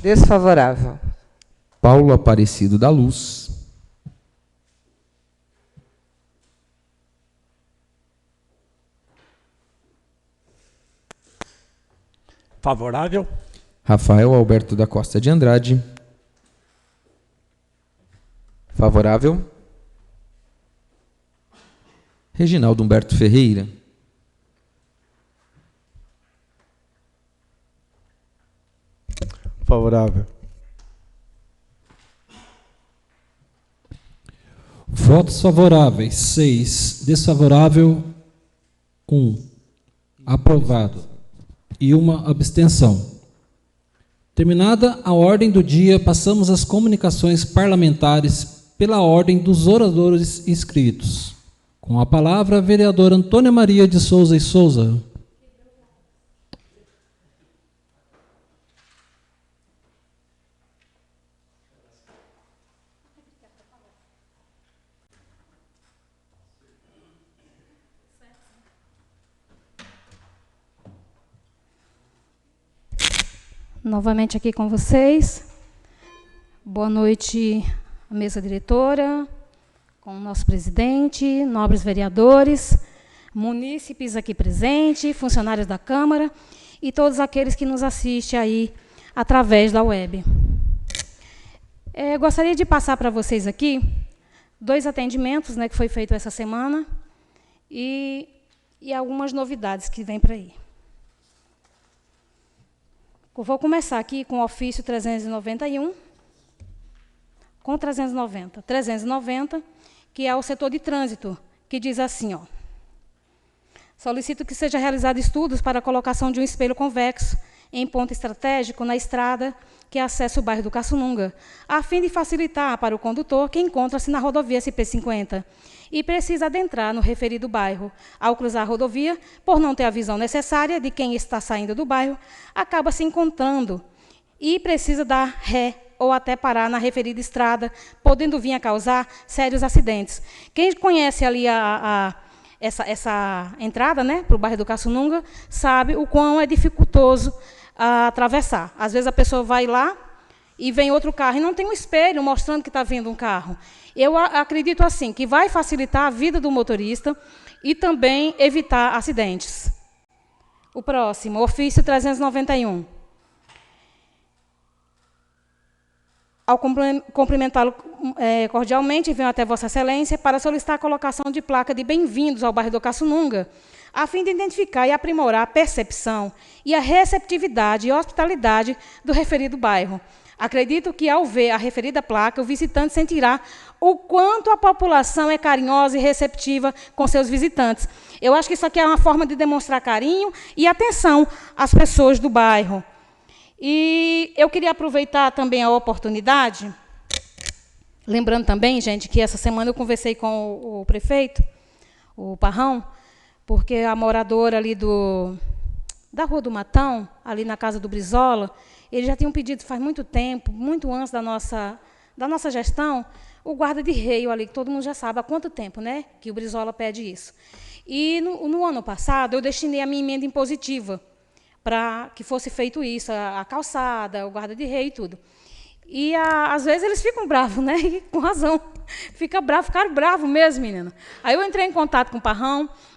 Desfavorável. Paulo Aparecido da Luz. Favorável. Rafael Alberto da Costa de Andrade. Favorável. Reginaldo Humberto Ferreira. Favorável. Votos favoráveis, 6. Desfavorável, 1. Aprovado. E uma abstenção. Terminada a ordem do dia, passamos às comunicações parlamentares pela ordem dos oradores inscritos. Com a palavra, a vereadora Antônia Maria de Souza e Souza. Novamente aqui com vocês. Boa noite, à mesa diretora, com o nosso presidente, nobres vereadores, munícipes aqui presentes, funcionários da Câmara e todos aqueles que nos assistem aí através da web. Gostaria de passar para vocês aqui 2 atendimentos, né, que foi feito essa semana e algumas novidades que vêm para aí. Eu vou começar aqui com o ofício 391, com 390. 390, que é o setor de trânsito, que diz assim, ó: solicito que seja realizado estudos para a colocação de um espelho convexo em ponto estratégico na estrada que acessa o bairro do Caçununga, a fim de facilitar para o condutor que encontra-se na rodovia SP-50 e precisa adentrar no referido bairro. Ao cruzar a rodovia, por não ter a visão necessária de quem está saindo do bairro, acaba se encontrando e precisa dar ré ou até parar na referida estrada, podendo vir a causar sérios acidentes. Quem conhece ali essa entrada, né, para o bairro do Caçununga, sabe o quão é dificultoso atravessar. Às vezes a pessoa vai lá e vem outro carro e não tem um espelho mostrando que está vindo um carro. Eu acredito assim, que vai facilitar a vida do motorista e também evitar acidentes. O próximo, ofício 391. Ao cumprimentá-lo cordialmente, venho até Vossa Excelência para solicitar a colocação de placa de bem-vindos ao bairro do Caçununga, a fim de identificar e aprimorar a percepção e a receptividade e hospitalidade do referido bairro. Acredito que, ao ver a referida placa, o visitante sentirá o quanto a população é carinhosa e receptiva com seus visitantes. Eu acho que isso aqui é uma forma de demonstrar carinho e atenção às pessoas do bairro. E eu queria aproveitar também a oportunidade, lembrando também, gente, que essa semana eu conversei com o prefeito, o Parrão, porque a moradora ali da Rua do Matão, ali na casa do Brizola, eles já tinham pedido faz muito tempo, muito antes da nossa gestão, o guarda de reio ali, que todo mundo já sabe há quanto tempo, né, que o Brizola pede isso. E no ano passado eu destinei a minha emenda impositiva para que fosse feito isso, a calçada, o guarda de reio e tudo. E às vezes eles ficam bravos, né? E com razão. Ficaram bravos mesmo, menina. Aí eu entrei em contato com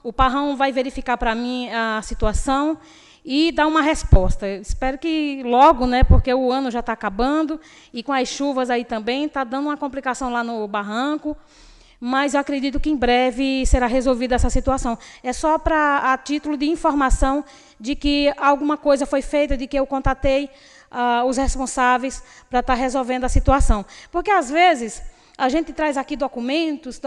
o Parrão vai verificar para mim a situação e dar uma resposta. Eu espero que logo, né, porque o ano já está acabando, e com as chuvas aí também, está dando uma complicação lá no barranco, mas eu acredito que em breve será resolvida essa situação. É só a título de informação de que alguma coisa foi feita, de que eu contatei os responsáveis para estar resolvendo a situação. Porque, às vezes, A gente traz aqui documentos,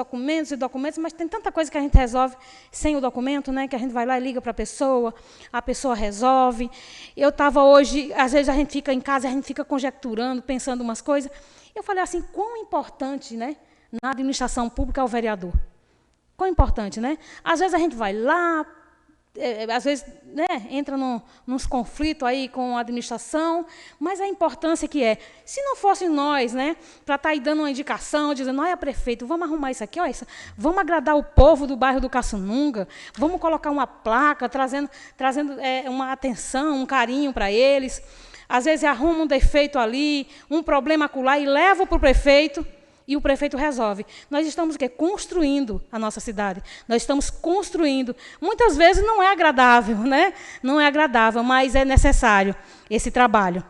mas tem tanta coisa que a gente resolve sem o documento, né? Que a gente vai lá e liga para a pessoa resolve. Eu estava hoje, às vezes a gente fica em casa, a gente fica conjecturando, pensando umas coisas. Eu falei assim, quão importante, né, na administração pública é o vereador. Quão importante, né? Às vezes a gente vai lá, às vezes, né, entra nos conflitos aí com a administração, mas a importância que é, se não fosse nós, né, para estar aí dando uma indicação, dizendo, olha, prefeito, vamos arrumar isso aqui, olha, vamos agradar o povo do bairro do Caçununga, vamos colocar uma placa, trazendo uma atenção, um carinho para eles. Às vezes arruma um defeito ali, um problema acolá e leva para o prefeito, e o prefeito resolve. Nós estamos o quê? Construindo a nossa cidade. Nós estamos construindo. Muitas vezes não é agradável, né? Não é agradável, mas é necessário esse trabalho.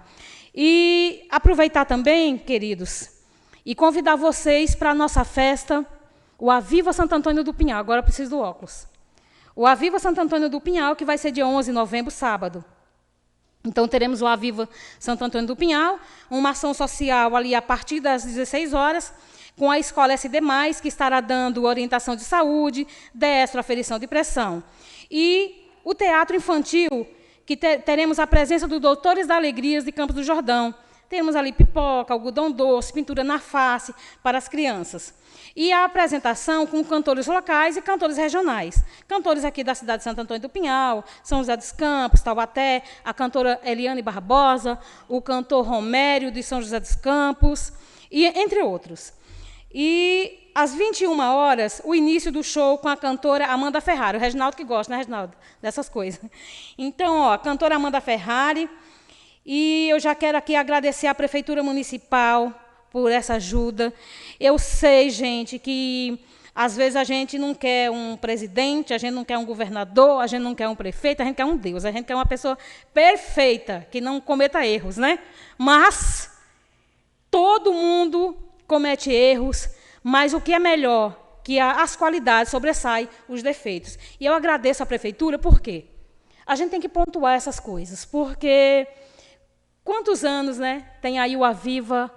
E aproveitar também, queridos, e convidar vocês para a nossa festa, o Aviva Santo Antônio do Pinhal. Agora eu preciso do óculos. O Aviva Santo Antônio do Pinhal, que vai ser dia 11 de novembro, sábado. Então, teremos o Aviva Santo Antônio do Pinhal, uma ação social ali a partir das 16 horas, com a Escola SD+, que estará dando orientação de saúde, destro, aferição de pressão. E o teatro infantil, que teremos a presença dos Doutores da Alegrias de Campos do Jordão. Temos ali pipoca, algodão doce, pintura na face para as crianças. E a apresentação com cantores locais e cantores regionais. Cantores aqui da cidade de Santo Antônio do Pinhal, São José dos Campos, Taubaté, a cantora Eliane Barbosa, o cantor Romério, de São José dos Campos, e entre outros. E, às 21 horas, o início do show com a cantora Amanda Ferrari. O Reginaldo que gosta, né, Reginaldo? Dessas coisas. Então, ó, a cantora Amanda Ferrari. E eu já quero aqui agradecer à Prefeitura Municipal por essa ajuda. Eu sei, gente, que às vezes a gente não quer um presidente, a gente não quer um governador, a gente não quer um prefeito, a gente quer um Deus, a gente quer uma pessoa perfeita, que não cometa erros, né? Mas todo mundo comete erros, mas o que é melhor, que as qualidades sobressaem os defeitos. E eu agradeço à Prefeitura, por quê? A gente tem que pontuar essas coisas, porque quantos anos, né, tem aí o Aviva,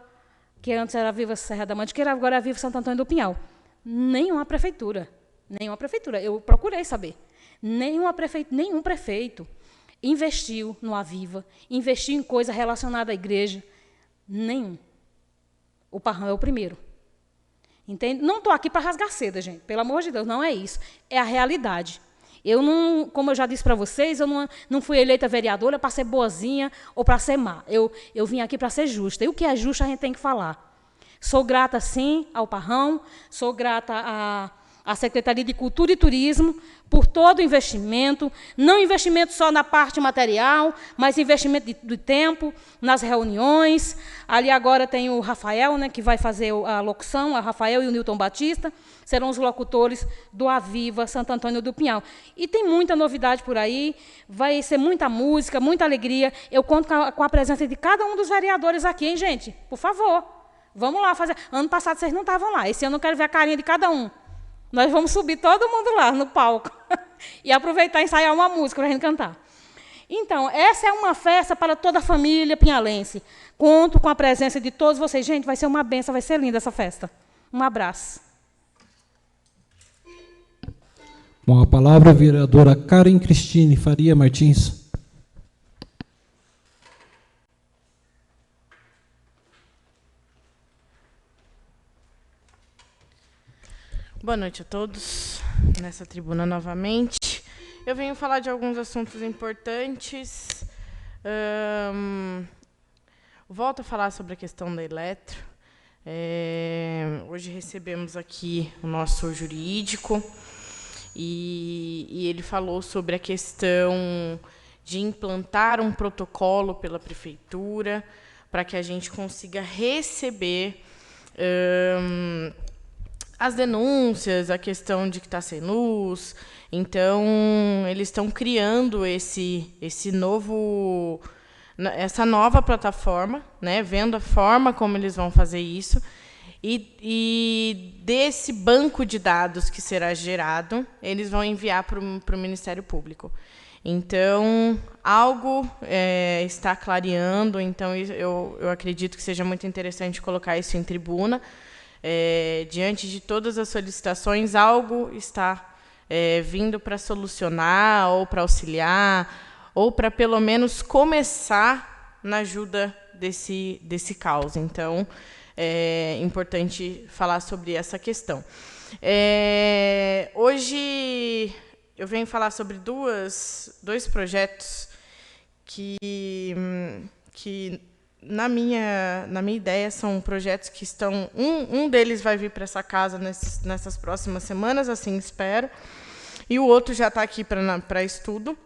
que antes era Aviva Serra da Mantiqueira, agora é Aviva Santo Antônio do Pinhal. Nenhuma prefeitura. Eu procurei saber. Nenhum prefeito investiu no Aviva, investiu em coisa relacionada à igreja. Nenhum. O Parrão é o primeiro. Entende? Não estou aqui para rasgar seda, gente. Pelo amor de Deus, não é isso. É a realidade. Eu não, como eu já disse para vocês, eu não fui eleita vereadora para ser boazinha ou para ser má. Eu vim aqui para ser justa. E o que é justo a gente tem que falar. Sou grata, sim, ao Parrão, sou grata à Secretaria de Cultura e Turismo por todo o investimento, não investimento só na parte material, mas investimento de tempo, nas reuniões. Ali agora tem o Rafael, né, que vai fazer a locução, a Rafael e o Nilton Batista, serão os locutores do Aviva Santo Antônio do Pinhal. E tem muita novidade por aí, vai ser muita música, muita alegria. Eu conto com a presença de cada um dos vereadores aqui, hein, gente? Por favor, vamos lá fazer. Ano passado vocês não estavam lá, esse ano eu quero ver a carinha de cada um. Nós vamos subir todo mundo lá no palco e aproveitar e ensaiar uma música para a gente cantar. Então, essa é uma festa para toda a família pinhalense. Conto com a presença de todos vocês. Gente, vai ser uma benção, vai ser linda essa festa. Um abraço. Com a palavra, a vereadora Karen Cristine Faria Martins. Boa noite a todos, nessa tribuna novamente. Eu venho falar de alguns assuntos importantes. Volto a falar sobre a questão da Eletro. Hoje recebemos aqui o nosso jurídico e ele falou sobre a questão de implantar um protocolo pela Prefeitura para que a gente consiga receber as denúncias, a questão de que está sem luz. Então, eles estão criando essa nova plataforma, né, vendo a forma como eles vão fazer isso, e desse banco de dados que será gerado, eles vão enviar para o Ministério Público. Então, algo está clareando, então eu acredito que seja muito interessante colocar isso em tribuna. diante de todas as solicitações, algo está vindo para solucionar, ou para auxiliar, ou para, pelo menos, começar na ajuda desse caos. Então, é importante falar sobre essa questão. Hoje, eu venho falar sobre dois projetos que na minha ideia, são projetos que estão... Um deles vai vir para essa casa nessas próximas semanas, assim espero, e o outro já está aqui para estudo.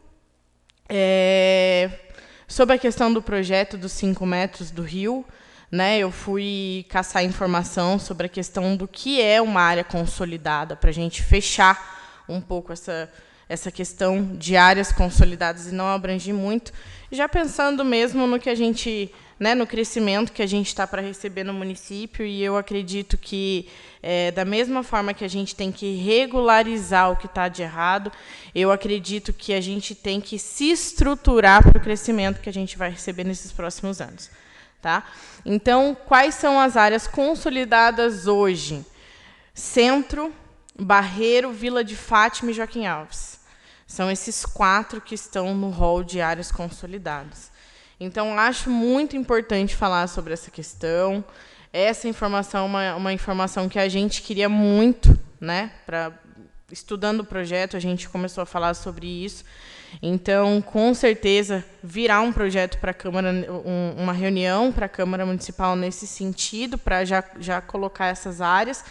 Sobre a questão do projeto dos 5 metros do rio, né, eu fui caçar informação sobre a questão do que é uma área consolidada, para a gente fechar um pouco essa questão de áreas consolidadas e não abranger muito, já pensando mesmo no que a gente, né, no crescimento que a gente está para receber no município. E eu acredito que, da mesma forma que a gente tem que regularizar o que está de errado, eu acredito que a gente tem que se estruturar para o crescimento que a gente vai receber nesses próximos anos. Tá? Então, quais são as áreas consolidadas hoje? Centro, Barreiro, Vila de Fátima e Joaquim Alves. São esses 4 que estão no rol de áreas consolidadas. Então, acho muito importante falar sobre essa questão. Essa informação é uma informação que a gente queria muito, né? Estudando o projeto, a gente começou a falar sobre isso. Então, com certeza, virá um projeto para a Câmara, uma reunião para a Câmara Municipal nesse sentido, para já colocar essas áreas.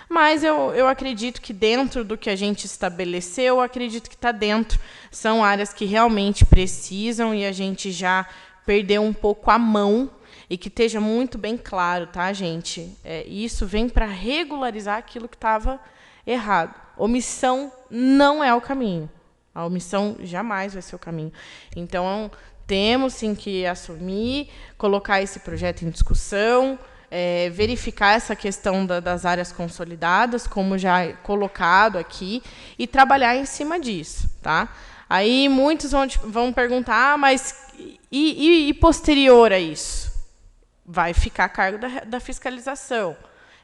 Mas eu acredito que dentro do que a gente estabeleceu, eu acredito que está dentro. São áreas que realmente precisam e a gente já perdeu um pouco a mão, e que esteja muito bem claro, tá, gente? Isso vem para regularizar aquilo que estava errado. Omissão não é o caminho. A omissão jamais vai ser o caminho. Então, temos sim que assumir, colocar esse projeto em discussão, verificar essa questão das áreas consolidadas, como já é colocado aqui, e trabalhar em cima disso. Tá? Aí muitos vão perguntar, mas e posterior a isso? Vai ficar a cargo da fiscalização.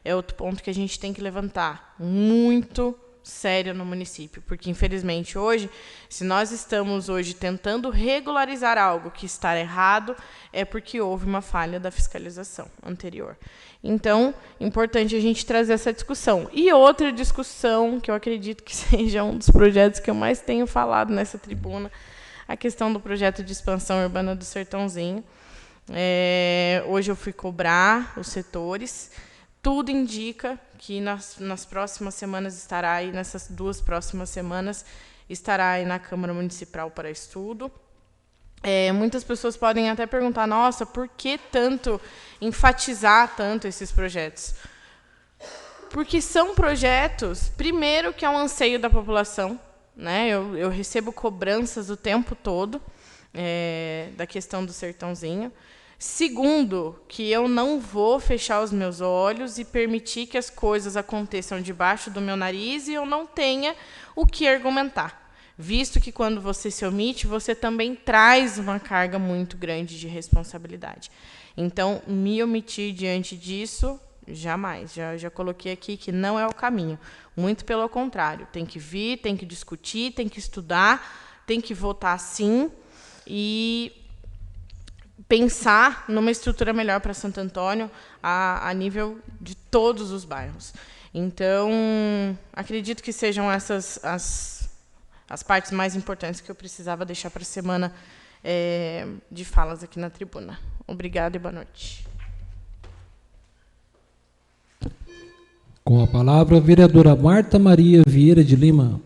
É outro ponto que a gente tem que levantar. Muito sério no município, porque, infelizmente, hoje, se nós estamos hoje tentando regularizar algo que está errado, é porque houve uma falha da fiscalização anterior. Então, importante a gente trazer essa discussão. E outra discussão, que eu acredito que seja um dos projetos que eu mais tenho falado nessa tribuna, a questão do projeto de expansão urbana do Sertãozinho. Hoje eu fui cobrar os setores. Tudo indica que nas próximas semanas estará aí, nessas 2 próximas semanas, estará aí na Câmara Municipal para estudo. Muitas pessoas podem até perguntar, nossa, por que tanto enfatizar tanto esses projetos? Porque são projetos, primeiro, que é um anseio da população, né? Eu recebo cobranças o tempo todo da questão do Sertãozinho. Segundo, que eu não vou fechar os meus olhos e permitir que as coisas aconteçam debaixo do meu nariz e eu não tenha o que argumentar. Visto que, quando você se omite, você também traz uma carga muito grande de responsabilidade. Então, me omitir diante disso, jamais. Já coloquei aqui que não é o caminho. Muito pelo contrário. Tem que vir, tem que discutir, tem que estudar, tem que votar sim e pensar numa estrutura melhor para Santo Antônio a nível de todos os bairros. Então, acredito que sejam essas as partes mais importantes que eu precisava deixar para a semana de falas aqui na tribuna. Obrigada e boa noite. Com a palavra, a vereadora Marta Maria Vieira de Lima.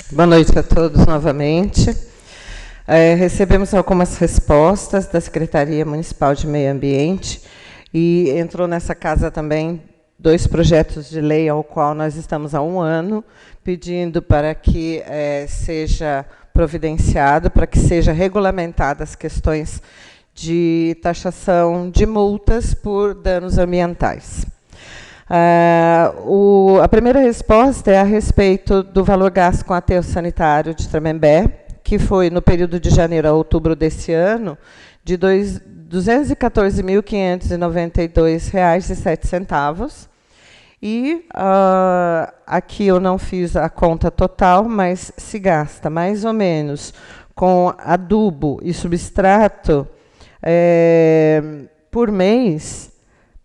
Boa noite a todos novamente. Recebemos algumas respostas da Secretaria Municipal de Meio Ambiente e entrou nessa casa também 2 projetos de lei ao qual nós estamos há 1 ano pedindo para que seja providenciado, para que seja regulamentada as questões de taxação de multas por danos ambientais. A primeira resposta é a respeito do valor gasto com aterro sanitário de Tremembé, que foi no período de janeiro a outubro desse ano, de R$ 214.592,07. E aqui eu não fiz a conta total, mas se gasta mais ou menos com adubo e substrato por mês,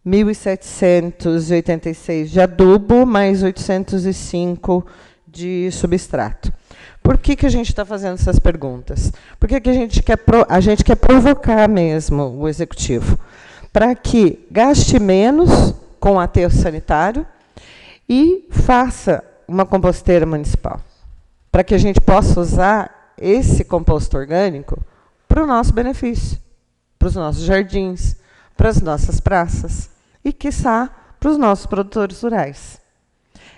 1.786 de adubo, mais 805 de substrato. Por que a gente está fazendo essas perguntas? Porque a gente quer provocar mesmo o executivo, para que gaste menos com aterro sanitário e faça uma composteira municipal, para que a gente possa usar esse composto orgânico para o nosso benefício, para os nossos jardins, para as nossas praças e, quiçá, para os nossos produtores rurais.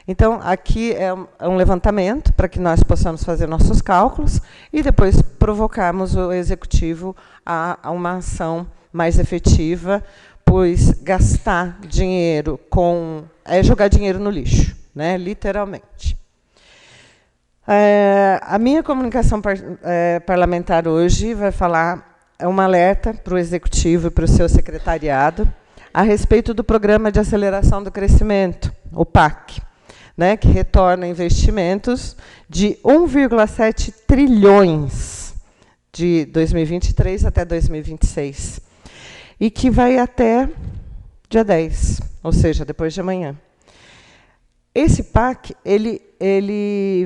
Então, aqui é um levantamento para que nós possamos fazer nossos cálculos e depois provocarmos o executivo a uma ação mais efetiva, pois gastar dinheiro é jogar dinheiro no lixo, né, literalmente. A minha comunicação parlamentar hoje vai falar, é um alerta para o executivo e para o seu secretariado a respeito do Programa de Aceleração do Crescimento, o PAC, né, que retorna investimentos de 1,7 trilhões de 2023 até 2026. E que vai até dia 10, ou seja, depois de amanhã. Esse PAC ele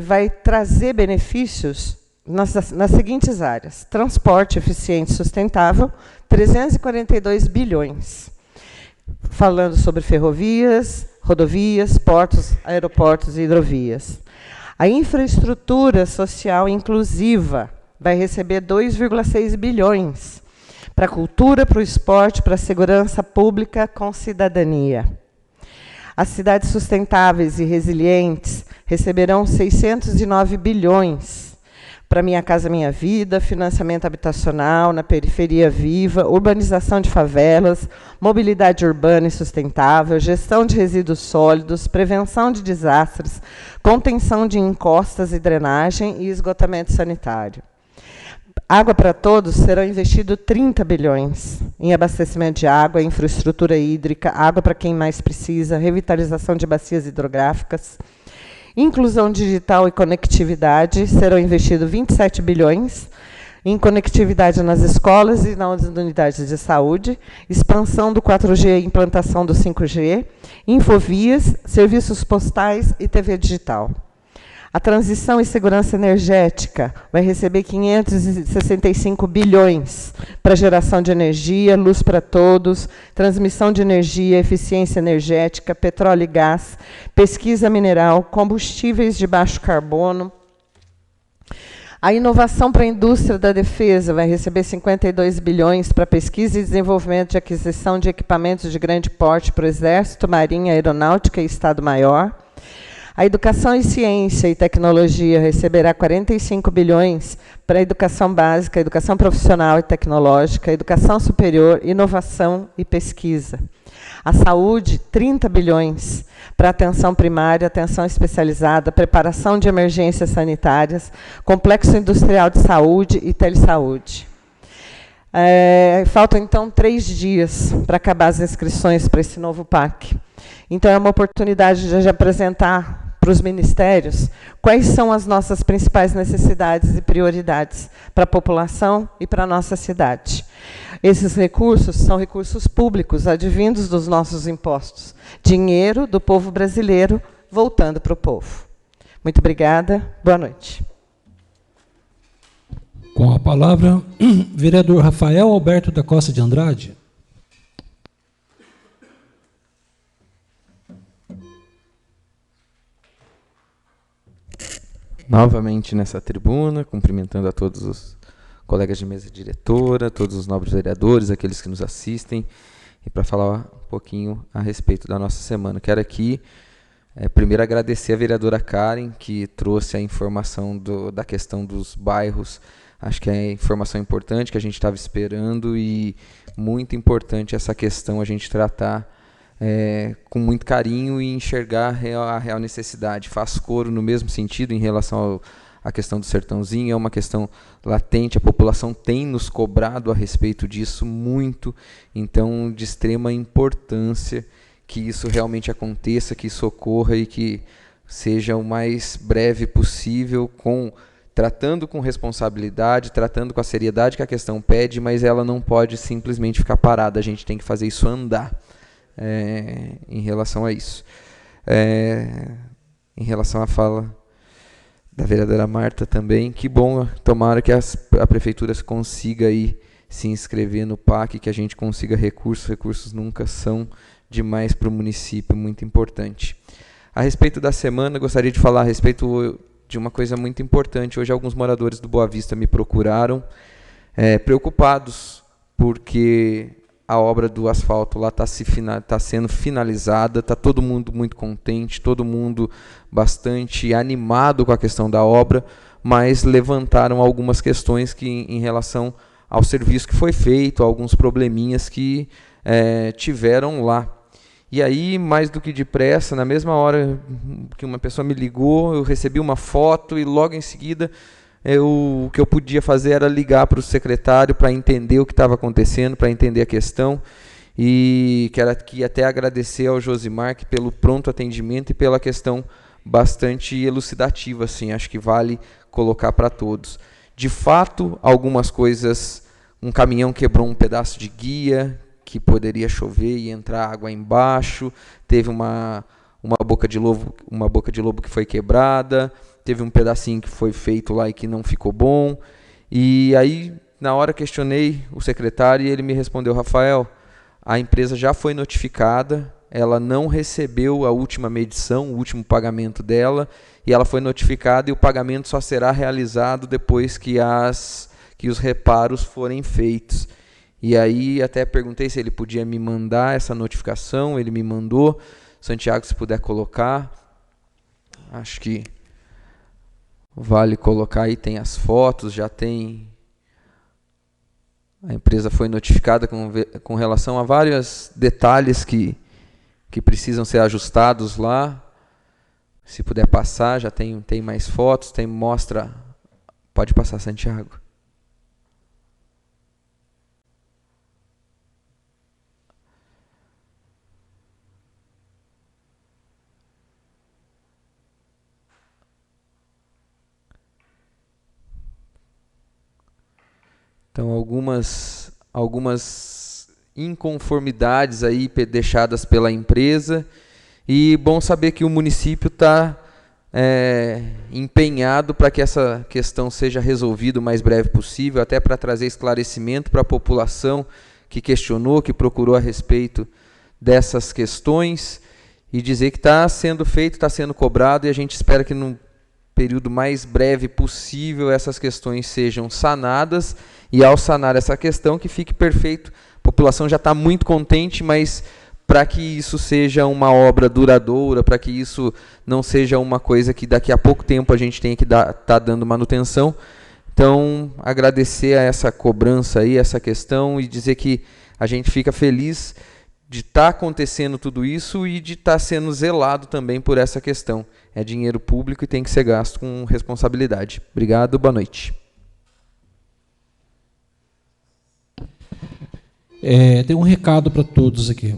vai trazer benefícios nas seguintes áreas: transporte eficiente e sustentável, 342 bilhões. Falando sobre ferrovias, rodovias, portos, aeroportos e hidrovias. A infraestrutura social inclusiva vai receber 2,6 bilhões para a cultura, para o esporte, para a segurança pública com cidadania. As cidades sustentáveis e resilientes receberão 609 bilhões para Minha Casa Minha Vida, financiamento habitacional na periferia viva, urbanização de favelas, mobilidade urbana e sustentável, gestão de resíduos sólidos, prevenção de desastres, contenção de encostas e drenagem e esgotamento sanitário. Água para Todos serão investidos 30 bilhões em abastecimento de água, infraestrutura hídrica, água para quem mais precisa, revitalização de bacias hidrográficas, inclusão digital e conectividade, serão investidos 27 bilhões em conectividade nas escolas e nas unidades de saúde, expansão do 4G e implantação do 5G, infovias, serviços postais e TV digital. A transição e segurança energética vai receber 565 bilhões para geração de energia, luz para todos, transmissão de energia, eficiência energética, petróleo e gás, pesquisa mineral, combustíveis de baixo carbono. A inovação para a indústria da defesa vai receber 52 bilhões para pesquisa e desenvolvimento de aquisição de equipamentos de grande porte para o Exército, Marinha, Aeronáutica e Estado-Maior. A Educação e Ciência e Tecnologia receberá 45 bilhões para a educação básica, educação profissional e tecnológica, educação superior, inovação e pesquisa. A Saúde, 30 bilhões para atenção primária, atenção especializada, preparação de emergências sanitárias, complexo industrial de saúde e telesaúde. Faltam, então, 3 dias para acabar as inscrições para esse novo PAC. Então, é uma oportunidade de apresentar para os ministérios quais são as nossas principais necessidades e prioridades para a população e para a nossa cidade. Esses recursos são recursos públicos, advindos dos nossos impostos. Dinheiro do povo brasileiro voltando para o povo. Muito obrigada. Boa noite. Com a palavra, vereador Rafael Alberto da Costa de Andrade. Novamente nessa tribuna, cumprimentando a todos os colegas de mesa diretora, todos os nobres vereadores, aqueles que nos assistem, e para falar um pouquinho a respeito da nossa semana. Quero aqui, primeiro, agradecer a vereadora Karen, que trouxe a informação da questão dos bairros. Acho que é informação importante que a gente estava esperando e muito importante essa questão a gente tratar com muito carinho e enxergar a real necessidade. Faz coro no mesmo sentido em relação à questão do Sertãozinho, é uma questão latente, a população tem nos cobrado a respeito disso muito, então de extrema importância que isso realmente aconteça, que isso ocorra e que seja o mais breve possível, tratando com responsabilidade, tratando com a seriedade que a questão pede, mas ela não pode simplesmente ficar parada, a gente tem que fazer isso andar. Em relação a isso. Em relação à fala da vereadora Marta também, que bom, tomara que a prefeitura consiga aí se inscrever no PAC, que a gente consiga recursos nunca são demais para o município, muito importante. A respeito da semana, gostaria de falar a respeito de uma coisa muito importante. Hoje alguns moradores do Boa Vista me procuraram, preocupados, porque a obra do asfalto lá está sendo finalizada, está todo mundo muito contente, todo mundo bastante animado com a questão da obra, mas levantaram algumas questões em relação ao serviço que foi feito, alguns probleminhas que tiveram lá. E aí, mais do que depressa, na mesma hora que uma pessoa me ligou, eu recebi uma foto e logo em seguida o que eu podia fazer era ligar para o secretário para entender o que estava acontecendo, para entender a questão, e quero aqui até agradecer ao Josimar pelo pronto atendimento e pela questão bastante elucidativa, assim, acho que vale colocar para todos. De fato, algumas coisas, um caminhão quebrou um pedaço de guia, que poderia chover e entrar água embaixo, teve uma boca de lobo que foi quebrada, teve um pedacinho que foi feito lá e que não ficou bom, e aí na hora questionei o secretário e ele me respondeu: Rafael, a empresa já foi notificada, ela não recebeu a última medição, o último pagamento dela, e ela foi notificada e o pagamento só será realizado depois que os reparos forem feitos. E aí até perguntei se ele podia me mandar essa notificação, ele me mandou. Santiago, se puder colocar, acho que vale colocar aí, tem as fotos, já tem. A empresa foi notificada com relação a vários detalhes que precisam ser ajustados lá. Se puder passar, já tem mais fotos, mostra. Pode passar, Santiago. Então, algumas inconformidades aí deixadas pela empresa, e bom saber que o município está empenhado para que essa questão seja resolvida o mais breve possível, até para trazer esclarecimento para a população que questionou, que procurou a respeito dessas questões, e dizer que está sendo feito, está sendo cobrado, e a gente espera que no período mais breve possível essas questões sejam sanadas, e ao sanar essa questão que fique perfeito. A população já está muito contente, mas para que isso seja uma obra duradoura, para que isso não seja uma coisa que daqui a pouco tempo a gente tenha que tá dando manutenção. Então, agradecer a essa cobrança aí, essa questão, e dizer que a gente fica feliz de estar acontecendo tudo isso e de estar sendo zelado também por essa questão. É dinheiro público e tem que ser gasto com responsabilidade. Obrigado, boa noite. Tem um recado para todos aqui.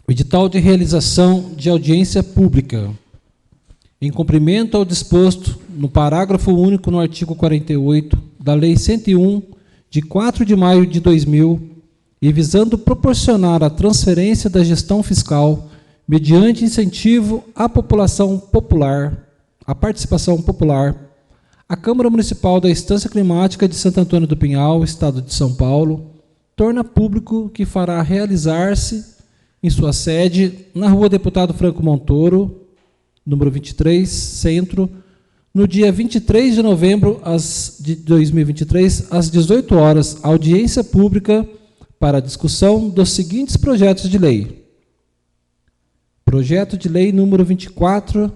O edital de realização de audiência pública, em cumprimento ao disposto no parágrafo único no artigo 48 da Lei 101, de 4 de maio de 2000, e visando proporcionar a transferência da gestão fiscal mediante incentivo à população popular, à participação popular, a Câmara Municipal da Estância Climática de Santo Antônio do Pinhal, Estado de São Paulo, torna público que fará realizar-se em sua sede, na Rua Deputado Franco Montoro, número 23, Centro, no dia 23 de novembro de 2023, às 18 horas, audiência pública para discussão dos seguintes projetos de lei. Projeto de lei número 24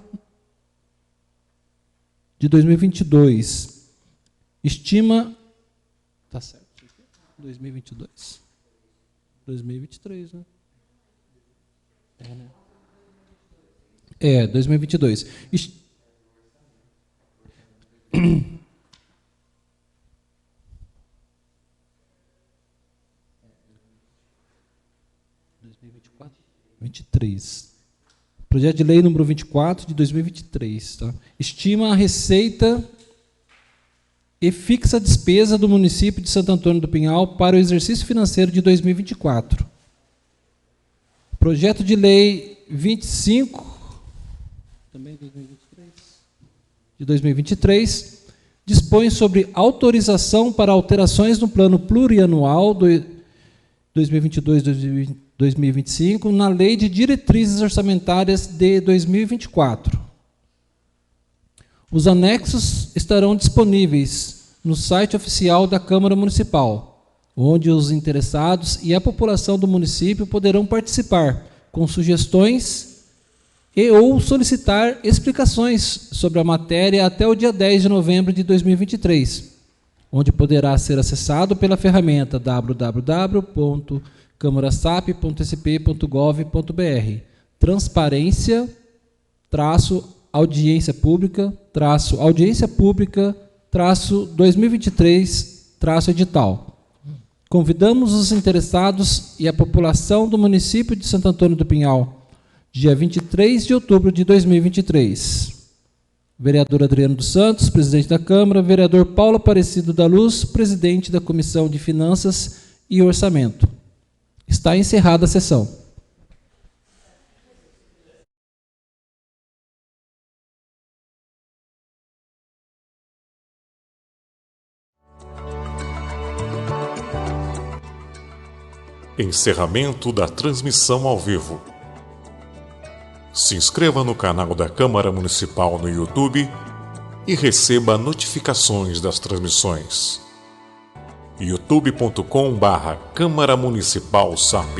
de 2022. Estima... Tá certo. 2022. 2023, né? 2022. Projeto de lei número 24 de 2023. Tá? Estima a receita e fixa a despesa do município de Santo Antônio do Pinhal para o exercício financeiro de 2024. Projeto de lei 25 também de 2023 dispõe sobre autorização para alterações no plano plurianual 2022-2025 na Lei de Diretrizes Orçamentárias de 2024. Os anexos estarão disponíveis no site oficial da Câmara Municipal, onde os interessados e a população do município poderão participar com sugestões e ou solicitar explicações sobre a matéria até o dia 10 de novembro de 2023, onde poderá ser acessado pela ferramenta www.camarasap.sp.gov.br. Transparência-audiência pública-2023-edital. Convidamos os interessados e a população do município de Santo Antônio do Pinhal, dia 23 de outubro de 2023. Vereador Adriano dos Santos, presidente da Câmara. Vereador Paulo Aparecido da Luz, presidente da Comissão de Finanças e Orçamento. Está encerrada a sessão. Encerramento da transmissão ao vivo. Se inscreva no canal da Câmara Municipal no YouTube e receba notificações das transmissões. youtube.com/Câmara Municipal SAP